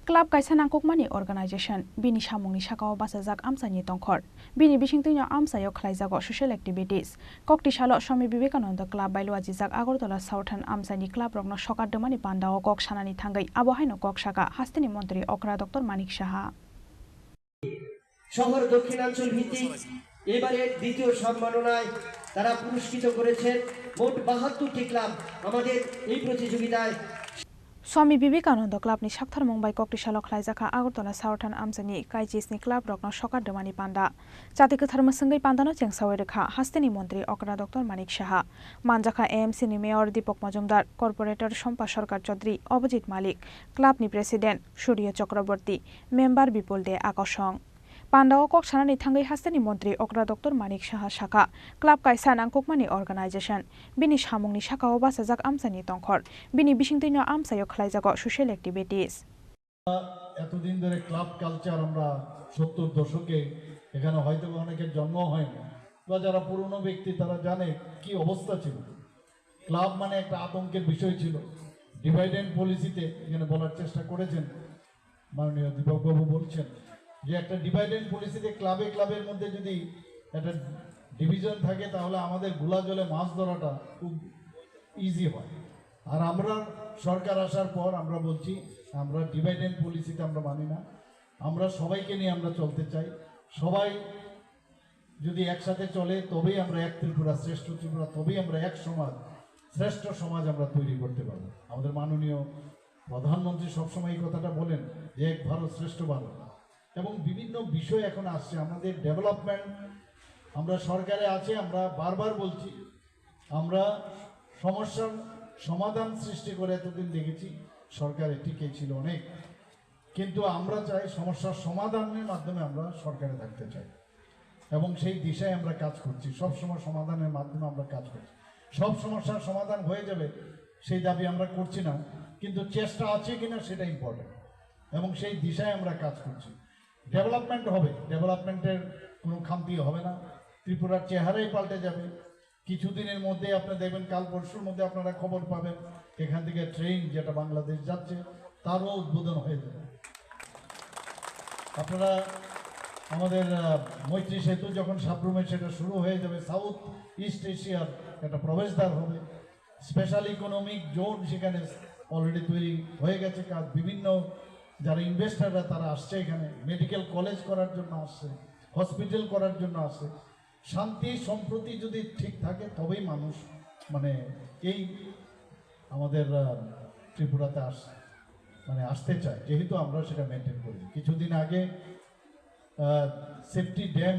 Club kaisa nangkukmani organization bini samungni sakao basajak amsani tongkhor bini bisingtino amsayo khlaijago social activities kokti salo Swami Vivekananda Club bailwajijak Agartala Southern amsani club rokno sokar domani pandao kok sanani thangai abohaino kok saka hastini মন্ত্রী অকরা doctor Manik Saha শহর দক্ষিণাঞ্চল ভিত্তিক এবারে দ্বিতীয় সম্মাননায় তারা পুরস্কৃত করেছেন মোট 72টি club আমাদের এই প্রতিযোগিতায় Swami Vivekananda Club ni Shakthar Mumbai Kokti Shalok Laijaka Agartala Southern Amsani Kaijis ni Club Rokno Sokar Domani Panda Jati Kathar Masangai Pandano Chengsawe Rekha Hastini Montri Okra Dr. Manik Shaha Manjaka AMC ni Mayor Dipok Majumdar Corporator Shompa Sarkar Chaudhary Obojit Malik Club ni President Surya Chakraborty Member Bipul De Akosong Pandao kok sanani thangai hastani মন্ত্রী okra Dr. Manik Shaha Shaka Club kaisa nangkukmani organization bini samungni sakao basajak amsani tongkhor bini bisingtino amsayo khlaijago social activities এতদিন ধরে club culture আমরা 70 দশকে এখানে হয়তো অনেকের জন্ম হয়নি, বা যারা পুরনো ব্যক্তি তারা জানে কি অবস্থা ছিল। ক্লাব মানে একটা আতঙ্কের বিষয় ছিল। ডিভাইড অ্যান্ড পলিসিতে এখানে বলার চেষ্টা করেছেন মাননীয় দীপকবাবু, বলছেন যে একটা ডিভাইড অ্যান্ড পলিসিতে ক্লাবের মধ্যে যদি একটা ডিভিশন থাকে তাহলে আমাদের গোলা জলে মাছ ধরাটা খুব ইজি হয়। আর আমরা সরকার আসার পর আমরা বলছি আমরা ডিভাইড অ্যান্ড পলিসিতে আমরা মানি না, আমরা সবাইকে নিয়ে আমরা চলতে চাই। সবাই যদি একসাথে চলে তবেই আমরা এক ত্রিপুরা শ্রেষ্ঠ ত্রিপুরা, তবেই আমরা এক সমাজ শ্রেষ্ঠ সমাজ আমরা তৈরি করতে পারবো। আমাদের মাননীয় প্রধানমন্ত্রী সবসময় এই কথাটা বলেন যে এক ভারত শ্রেষ্ঠ ভারত, এবং বিভিন্ন বিষয় এখন আসছে আমাদের ডেভেলপমেন্ট। আমরা সরকারে আছে, আমরা বারবার বলছি আমরা সমস্যার সমাধান সৃষ্টি করে এতদিন দেখেছি সরকারে টিকে ছিল অনেক, কিন্তু আমরা চাই সমস্যার সমাধানের মাধ্যমে আমরা সরকারে থাকতে চাই, এবং সেই দিশায় আমরা কাজ করছি। সব সময় সমাধানের মাধ্যমে আমরা কাজ করছি। সব সমস্যার সমাধান হয়ে যাবে সেই দাবি আমরা করছি না, কিন্তু চেষ্টা আছে কিনা সেটা ইম্পর্টেন্ট, এবং সেই দিশায় আমরা কাজ করছি। ডেভেলপমেন্ট হবে, ডেভেলপমেন্টের কোনো খামতি হবে না, ত্রিপুরার চেহারাই পাল্টে যাবে। কিছুদিনের মধ্যে আপনারা দেখবেন, কাল পরশুর মধ্যে আপনারা খবর পাবেন এখান থেকে ট্রেন যেটা বাংলাদেশ যাচ্ছে তারও উদ্বোধন হয়ে যাবে। আপনারা আমাদের মৈত্রী সেতু যখন সাবরুমে সেটা শুরু হয়ে যাবে, সাউথ ইস্ট এশিয়ার একটা প্রবেশদ্বার হবে। স্পেশাল ইকোনমিক জোন সেখানে অলরেডি তৈরি হয়ে গেছে কাজ। বিভিন্ন যারা ইনভেস্টাররা তারা আসছে এখানে, মেডিকেল কলেজ করার জন্য আসছে, হসপিটাল করার জন্য আসছে। শান্তি সম্প্রতি যদি ঠিক থাকে তবেই মানুষ মানে এই আমাদের ত্রিপুরাতে আসতে চায়, যেহেতু আমরা সেটা মেনটেন করি। কিছুদিন আগে সেফটি ড্যাম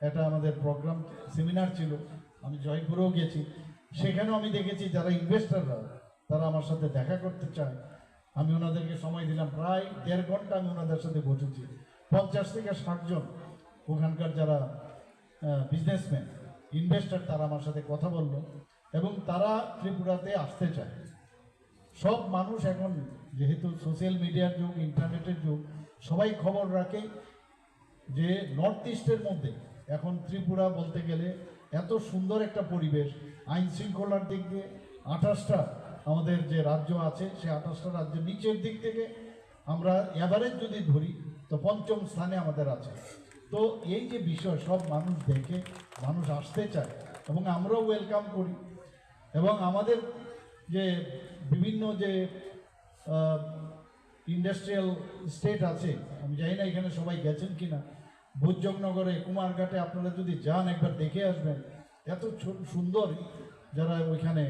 এটা আমাদের প্রোগ্রাম সেমিনার ছিল, আমি জয়পুরেও গেছি, সেখানেও আমি দেখেছি যারা ইনভেস্টাররা তারা আমার সাথে দেখা করতে চায়। আমি ওনাদেরকে সময় দিলাম, প্রায় 1.5 ঘন্টা আমি ওনাদের সাথে বসেছি। 50 থেকে 60 জন ওখানকার যারা বিজনেসম্যান ইনভেস্টার তারা আমার সাথে কথা বললো, এবং তারা ত্রিপুরাতে আসতে চায়। সব মানুষ এখন যেহেতু সোশ্যাল মিডিয়ার যুগ, ইন্টারনেটের যুগ, সবাই খবর রাখে যে নর্থ ইস্টের মধ্যে এখন ত্রিপুরা বলতে গেলে এত সুন্দর একটা পরিবেশ। আইন শৃঙ্খলার দিক দিয়ে 28টা আমাদের যে রাজ্য আছে সে 28টা রাজ্য নিচের দিক থেকে আমরা এভারেজ যদি ধরি তো 5ম স্থানে আমাদের আছে। তো এই যে বিষয় সব মানুষ দেখে মানুষ আসতে চায়, এবং আমরাও ওয়েলকাম করি। এবং আমাদের যে বিভিন্ন যে ইন্ডাস্ট্রিয়াল স্টেট আছে, আমি জানি না এখানে সবাই গেছেন কিনা, ভোজনগরে কুমারঘাটে আপনারা যদি যান একবার দেখে আসবেন, এত সুন্দর যারা ওইখানে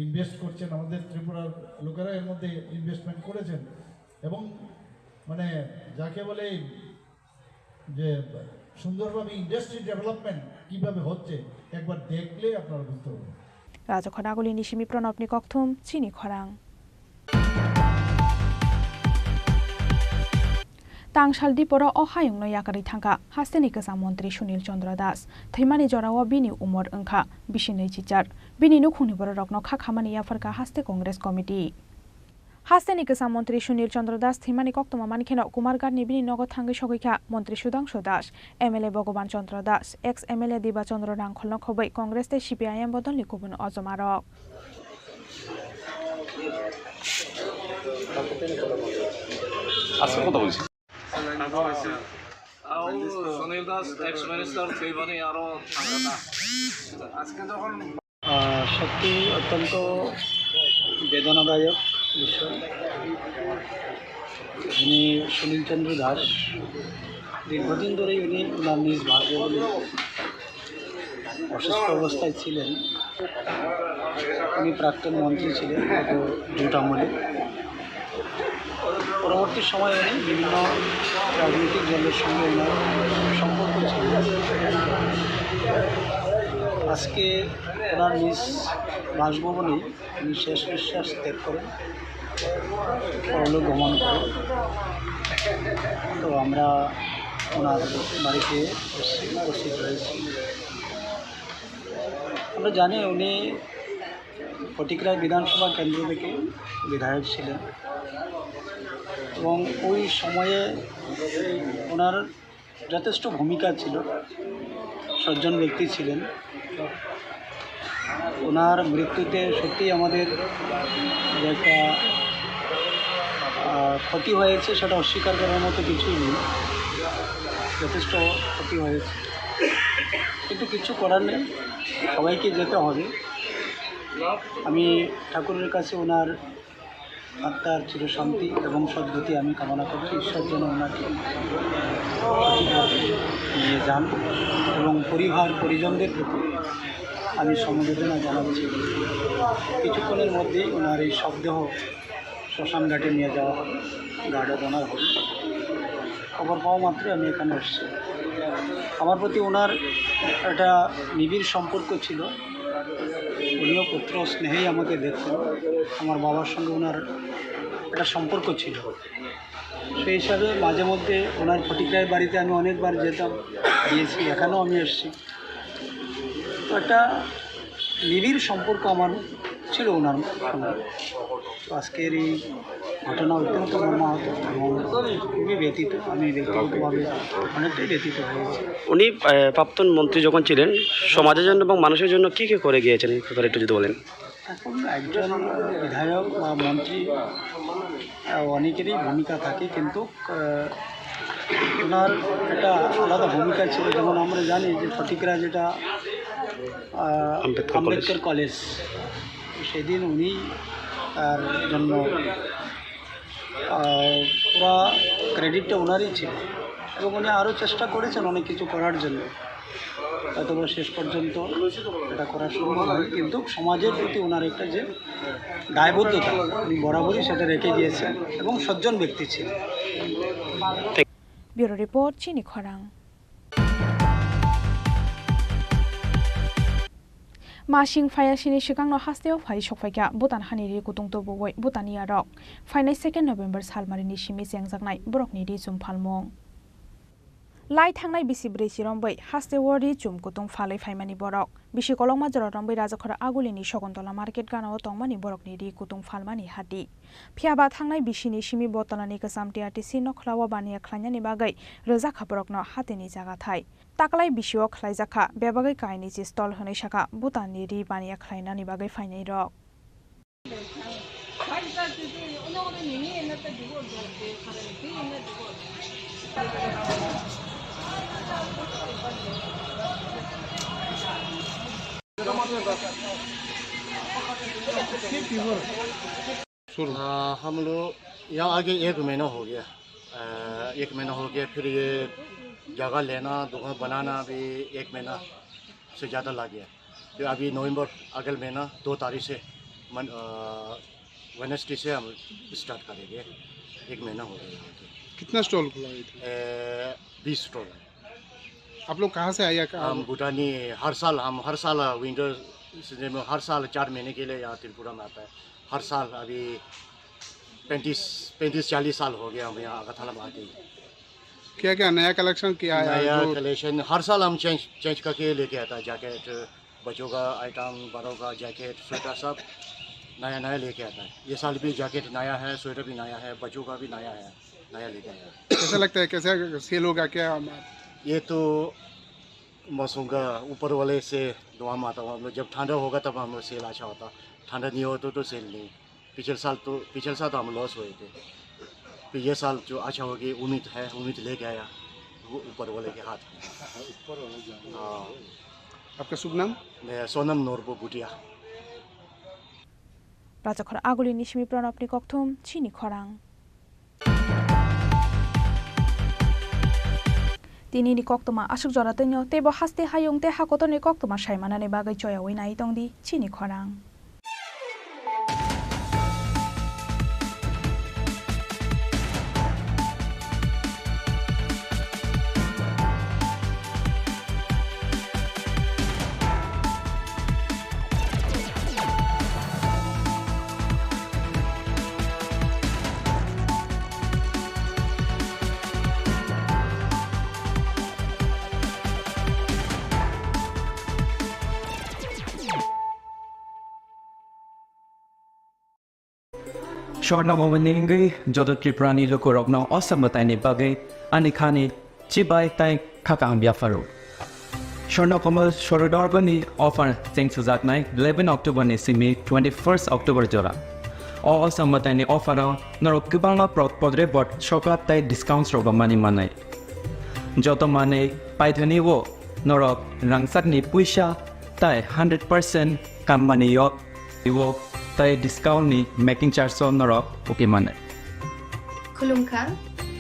ইনভেস্ট করছেন, আমাদের ত্রিপুরার লোকেরা এর মধ্যে ইনভেস্টমেন্ট করেছেন। এবং মানে যাকে বলে যে সুন্দরভাবে ইন্ডাস্ট্রি ডেভেলপমেন্ট কিভাবে হচ্ছে একবার দেখলে আপনারা বুঝতে পারবেন। রাজখনাগুলি নিশিমি প্রণবনি ককথুম চিনি খরাং तांगशाल दिपर अहायुंनो याकारि थांखा हास्तेनि गोजाम मन्त्री सुनील चन्द्र दास थैमानि जराव बिनि उमर ओंखा बिसिनै चिचार बिनि नुखुंनि बर रत्न खाखामानि याफरका हास्ते कांग्रेस कमिटी हास्तेनि गोजाम मन्त्री सुनील चन्द्र दास थैमानि कक्तमा मानिखेनो कुमारघाटनि बिनि नगद थांगै सगैखा मन्त्री सुदांशु दास एमएलए भगवान चन्द्र दास एक्स एमएलए दिबा चन्द्र रांखलनो खबै कांग्रेस ते सीपीआईएम बदलनि गुबुन अजमारक আজকে কথা বলছি সুনীল দাস এক্স মিনিস্টার সেইবারই আরো আজকে যখন সত্যি অত্যন্ত বেদনাদায়ক বিষয়। উনি সুনীল চন্দ্র দাস দীর্ঘদিন ধরেই উনি ওনার নিজ বাসভবনে অসুস্থ অবস্থায় ছিলেন। উনি প্রাক্তন মন্ত্রী ছিলেন গত জোট আমলে। পরবর্তী সময়ে উনি বিভিন্ন রাজনৈতিক দলের সঙ্গে ওনার সম্পর্ক ছিল। আজকে ওনার নিজ বাসভবনেই উনি শেষ নিঃশ্বাস ত্যাগ করেন, পরলোক গমন করেন। তো আমরা ওনার বাড়িতে উপস্থিত হয়েছি। আমরা জানি উনি ফটিকরায় বিধানসভা কেন্দ্র থেকে বিধায়ক ছিলেন, এবং ওই সময়ে ওনার যথেষ্ট ভূমিকা ছিল, সজ্জন ব্যক্তি ছিলেন। ওনার মৃত্যুতে সত্যিই আমাদের যে একটা ক্ষতি হয়েছে সেটা অস্বীকার করার মতো কিছুই নেই, যথেষ্ট ক্ষতি হয়েছে, কিন্তু কিছু করার নেই, সবাইকে যেতে হবে। আমি ঠাকুরের কাছে ওনার আত্মার চিরশান্তি এবং সদ্গতি আমি কামনা করছি। ঈশ্বর যেন ওনাকে সঠিকভাবে নিয়ে যান এবং পরিজনদের প্রতি আমি সমবেদনা জানাচ্ছি। কিছুক্ষণের মধ্যেই ওনার এই শবদেহ শ্মশান ঘাটে নিয়ে যাওয়া হবে, গার্ডে ওনার হবে। খবর পাওয়া মাত্রই আমি এখানে এসেছি। আমার প্রতি ওনার একটা নিবিড় সম্পর্ক ছিল, উনিও পুত্র স্নেহেই আমাকে দেখতেন। আমার বাবার সঙ্গে ওনার একটা সম্পর্ক ছিল, সেই হিসাবে মাঝে মধ্যে ওনার ফটিকরায় বাড়িতে আমি অনেকবার যেতাম, গিয়েছি, এখানেও আমি এসেছি। তো একটা নিবিড় সম্পর্ক আমার ছিল ওনার সঙ্গে। তো আজকের এই ঘটনা অত্যন্ত মর্মাহত এবং খুবই ব্যথিত। আমি ব্যক্তিগতভাবে অনেকটাই ব্যথিত হয়েছি। উনি প্রাক্তন মন্ত্রী যখন ছিলেন সমাজের জন্য এবং মানুষের জন্য কী কী করে গিয়েছেন একটু যদি বলেন। এখন একজন বিধায়ক বা মন্ত্রী অনেকেরই ভূমিকা থাকে, কিন্তু ওনার একটা আলাদা ভূমিকা ছিল। যেমন আমরা জানি যে ফটিকরা যেটা আম্বেদকর কলেজ, সেদিন উনি তার জন্য পুরা ক্রেডিটটা ওনারই ছিল এবং উনি আরও চেষ্টা করেছেন অনেক কিছু করার জন্য, হয়তো শেষ পর্যন্ত এটা করা সম্ভব হয়, কিন্তু সমাজের প্রতি ওনার একটা যে দায়বদ্ধতা উনি বরাবরই সেটা রেখে গিয়েছেন এবং সজ্জন ব্যক্তি ছিলেন। ব্যুরো রিপোর্ট, চিনি খরাং। मासिं फायासिनि सिगांनो हास्तेयाव फाय सफायगा भुटान हानिरि गुदुं तबुवै भुटानिया रक फाइनाय 2 नभेम्बर सालमारिनि सिमि जेंजागनाय बरकनि रि जुम फालमं लाई थांनाय बिसि ब्रैसि रंबै हास्तेवरि जुम गुदुं फालै फायमानि बरक बिसि कलंमा जरा रंबै राजाखरा आगुलिनि सगनतला मार्केट गानाव तंमानि बरकनि रि गुदुं फालमानि हादि फियाबा थांनाय बिसिनि सिमि बतलानि गोजाम टिआरटिसि नखलावा बानिया ख्लायनानि बागै रोजा खाबरकनो हातेनि जागाथाय ताकलाय बिसिओ ख्लायजाखा बेबागै कायनि जि स्टल होनै साका भुटाननि रि बानिया ख्लायनानि बागै फायनाय रक हम लोग यहाँ आगे 1 महीना हो गया, 1 महीना हो गया। फिर ये जगह लेना, दुकान बनाना भी 1 महीना से ज़्यादा लग गया। फिर अभी नवंबर अगले महीना 2 तारीख से वेडनेसडे से हम स्टार्ट करेंगे। 1 महीना हो गया। कितना स्टॉल खुला है? 20 स्टॉल। आप लोग कहाँ से आया? हम भूटानी हर साल विंटर सीजन में हर साल 4 महीने के लिए यहाँ त्रिपुरा में आता है। हर साल अभी 35-40 साल हो गया हम यहाँ अगरतला में आते। क्या क्या नया कलेक्शन किया है? नया कलेक्शन हर साल हम चेंज करके लेके आता है। जैकेट, बच्चों का आइटम, बड़ों का जैकेट, स्वेटर सब नया नया लेके आता है। ये साल भी जैकेट नया है, स्वेटर भी नया है, बच्चों का भी नया है, नया लेके आया। कैसा लगता है, कैसे सेल होगा? क्या ये तो मौसम का ऊपर वाले से दुआ माता हूँ। हम लोग जब ठंडा होगा तब हम लोग सेल अच्छा होता, ठंडा नहीं हो तो सेल नहीं। पिछले साल तो हम लॉस हुए थे। फिर ये साल जो अच्छा होगी उम्मीद है, उम्मीद लेके आया वो ऊपर वाले के हाथ में। हाँ। आपका शुभ नाम? सोनम नोरबो बुटिया। राजाखर आगुली निशिमी प्रणबनि कक्थुम चिनी खरां दिनैनि कक्तमा आसुक जरातैनो तेबो हास्ते हायुंते हाकतनि कक्तमा सायमानानि बागै चयावै नाय दंदि चिनी खरां Shortna Moveningi, Jodo Triprani Lokorogno, Osamatani Bagay, Anikani, Chibai Tang Kakang Biafaro. Shornokomal Shorodorgani offer thanks to that night, 11 October Nisimi, 21st October Jora. All Samatani offer Norokibanga Podre but Shokatai discounts Roba Money Manai. Joto Mane, Paitani Wo, Norok, Rangsatni Puisha, Tai 100% Kamani Yok, Iwo, Tai discount ni making charge on Norok, Pokemon. Kulungka,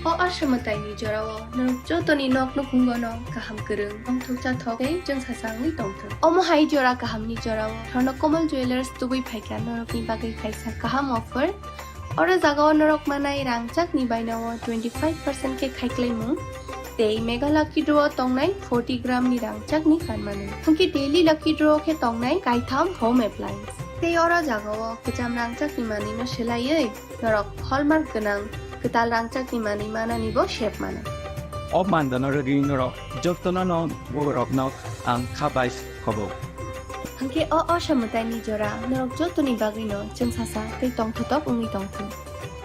o asamatai ni jarawa, norok joto ni nok no kungono, kaham kereng, om tukja toke, jeng sasang ni tongto. Omo hai jora kaham ni jarawa, Shornokomal Jewelers tubi phaika norok ni bagai kaisa kaham offer, ora jagawa norok manai rangchak ni bainawa 25% ke khaiklai mu. Tei mega lucky draw tongnai 40 gram ni rangchak ni kanmanu. Hungki daily lucky draw ke tongnai kaitham home appliance. Tei ora jagawa kejam rangchak ni mani no selai norok hallmark ganang ketal rangchak ni mani mana nibo shape mana. Of Mandana Regino, Jotona no, Borok no, and Kabais Kobo. Hungki o asamatai ni jora norok joto ni bagai no jeng sasa tei tong thotop ungi tong thu.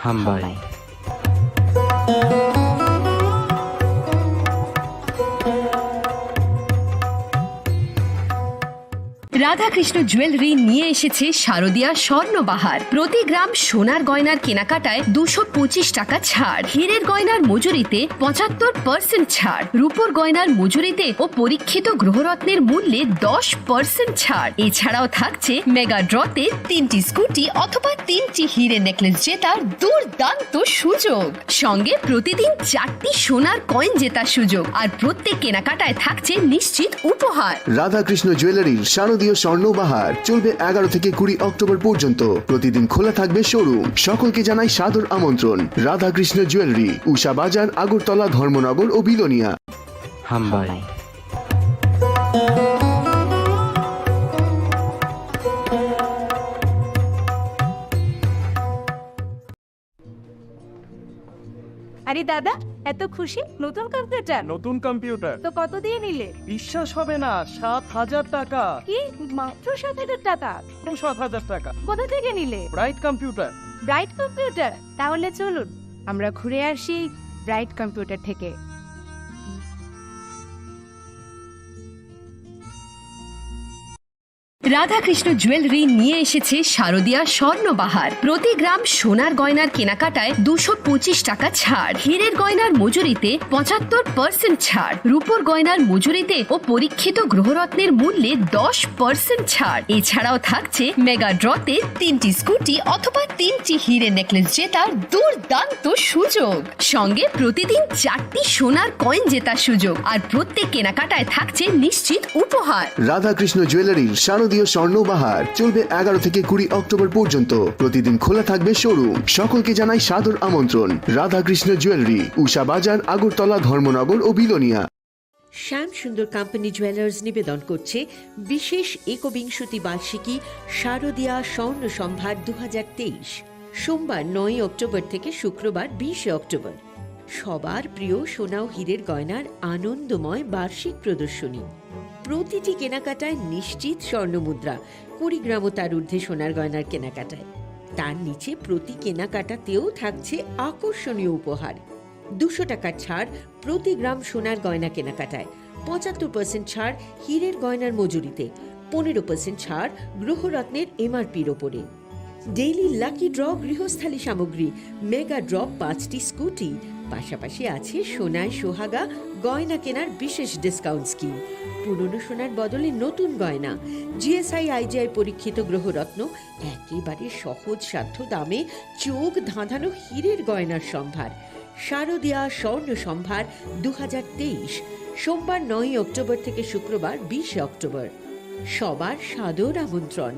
Hambai. Radhakrishna jewellery নিয়ে এসেছে শারদীয়া স্বর্ণবাহার। প্রতি গ্রাম সোনার গয়নার কেনাকাটায় 225 টাকা ছাড়, হীরের গয়নার মজুরিতে 75% ছাড়, রূপোর গয়নার মজুরিতে ও পরীক্ষিত গ্রহরত্নের মূল্যে 10% ছাড়। এছাড়াও থাকছে মেগা ড্রতে 3টি স্কুটি অথবা 3টি হীরের নেকলেস জেতার দুর্দান্ত সুযোগ, সঙ্গে প্রতিদিন 4টি সোনার কয়েন জেতার সুযোগ, আর প্রত্যেক কেনাকাটায় থাকছে নিশ্চিত উপহার। রাধাকৃষ্ণ জুয়েলারির শারদীয় স্বর্ণবাহার চলবে 11 থেকে 20 অক্টোবর পর্যন্ত। প্রতিদিন খোলা থাকবে শোরুম। সকলকে জানাই সাদর আমন্ত্রণ। রাধাকৃষ্ণ জুয়েলারি, উষা বাজার, আগরতলা, ধর্মনগর ও বিলোনিয়া। হামবাই। আরে দাদা, এত খুশি? নতুন কম্পিউটার? নতুন কম্পিউটার তো কত দিয়ে নিলে? বিশ্বাস হবে না, 7,000 টাকা। কি মাত্র 7,000 টাকা? 7,000 টাকা। কোথা থেকে নিলে? Bright computer. Bright computer? তাহলে চলুন আমরা ঘুরে আসি ব্রাইট কম্পিউটার থেকে। রাধাকৃষ্ণ জুয়েলারি নিয়ে এসেছে শারদীয়া স্বর্ণবাহার। প্রতি গ্রাম সোনার গয়নার কেনাকাটায় 225 টাকা ছাড়, হীরের গয়নার মজুরিতে 75% ছাড়, রূপোর গয়নার মজুরিতে ও পরীক্ষিত গ্রহরত্নের মূল্যে 10% ছাড়। এছাড়াও থাকছে মেগা ড্রতে 3টি স্কুটি অথবা 3টি হীরের নেকলেস জেতার দুর্দান্ত সুযোগ, সঙ্গে প্রতিদিন 4টি সোনার কয়েন জেতার সুযোগ, আর প্রত্যেক কেনাকাটায় থাকছে নিশ্চিত উপহার। রাধাকৃষ্ণ জুয়েলারির শারদীয় স্বর্ণবাহার চলবে 11 থেকে 20 অক্টোবর পর্যন্ত। প্রতিদিন খোলা থাকবে শোরুম। সকলকে জানাই সাদর আমন্ত্রণ। রাধাকৃষ্ণ জুয়েলারি, উষা বাজার, আগরতলা, ধর্মনগর ও বিলোনিয়া। শ্যাম সুন্দর কোম্পানি জুয়েলার্স নিবেদন করছে বিশেষ একবিংশতি বার্ষিকী শারদীয়া স্বর্ণ সম্ভার 2023, সোমবার 9 অক্টোবর থেকে শুক্রবার 20 অক্টোবর। সবার প্রিয় সোনা ও হীরের গয়নার আনন্দময় বার্ষিক প্রদর্শনী। প্রতিটি কেনাকাটায় নিশ্চিত স্বর্ণমুদ্রা, 20 গ্রাম ও তার ঊর্ধ্বে সোনার গয়নার কেনাকাটায়। তার নিচে প্রতি কেনাকাটাতেও থাকছে আকর্ষণীয় উপহার। 200 টাকার ছাড় প্রতি গ্রাম সোনার গয়না কেনাকাটায়, 75% ছাড় হীরের গয়নার মজুরিতে, 15% ছাড় গ্রহরত্নের এমআরপির ওপরে। ডেইলি লাকি ড্র গৃহস্থালী সামগ্রী, মেগা ড্র 5টি স্কুটি, পাশাপাশি আছে সোনায় সোহাগা গয়না কেনার বিশেষ ডিসকাউন্ট স্কিম। পুরনো সোনার বদলে নতুন গয়না, জিএসআই আইজিআই পরীক্ষিত গ্রহরত্ন, একেবারে সহজ সাধ্য দামে চোখ ধাঁধানো হীরের গয়নার সম্ভার। শারদীয়া স্বর্ণ সম্ভার 2023, সোমবার 9 অক্টোবর থেকে শুক্রবার 20 অক্টোবর। সবার সাদর আমন্ত্রণ।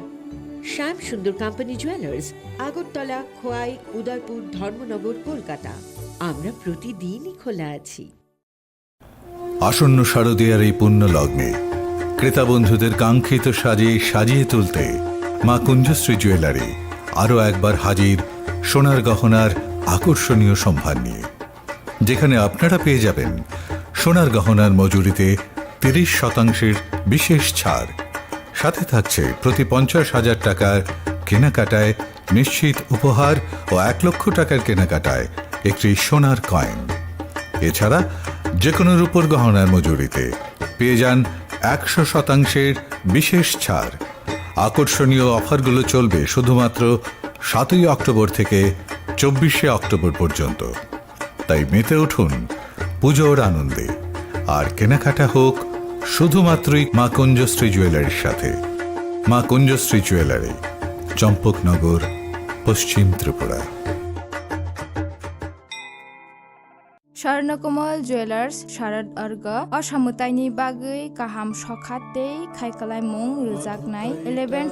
শ্যাম সুন্দর কোম্পানি জুয়েলার্স, আগরতলা, খোয়াই, উদয়পুর, ধর্মনগর, কলকাতা। আমরা প্রতিদিনই খোলা আছি। আসন্ন শারদীয়ার এই পুণ্য লগ্নে ক্রেতা বন্ধুদের কাঙ্ক্ষিত সাজে সাজিয়ে তুলতে মা কুঞ্জশ্রী জুয়েলারি আরও একবার হাজির সোনার গহনার আকর্ষণীয় সম্ভার নিয়ে, যেখানে আপনারা পেয়ে যাবেন সোনার গহনার মজুরিতে 30% বিশেষ ছাড়। সাথে থাকছে প্রতি 50,000 টাকার কেনাকাটায় নিশ্চিত উপহার ও 1 লক্ষ টাকার কেনাকাটায় একটি সোনার কয়েন। এছাড়া যে কোনো রূপোর গহনার মজুরিতে পেয়ে যান 100% বিশেষ ছাড়। আকর্ষণীয় অফারগুলো চলবে শুধুমাত্র 7ই অক্টোবর থেকে 24শে অক্টোবর পর্যন্ত। তাই মেতে উঠুন পুজোর আনন্দে, আর কেনাকাটা হোক শুধুমাত্রই মা কুঞ্জশ্রী জুয়েলারির সাথে। মা কুঞ্জশ্রী জুয়েলারি, চম্পকনগর, পশ্চিম ত্রিপুরা। স্বর্ণকমল জুয়েলার্স শারদ अर्ग असामुताइनि बागै गाहाम सखातै खायखालाय मुं रोजाबनाय 11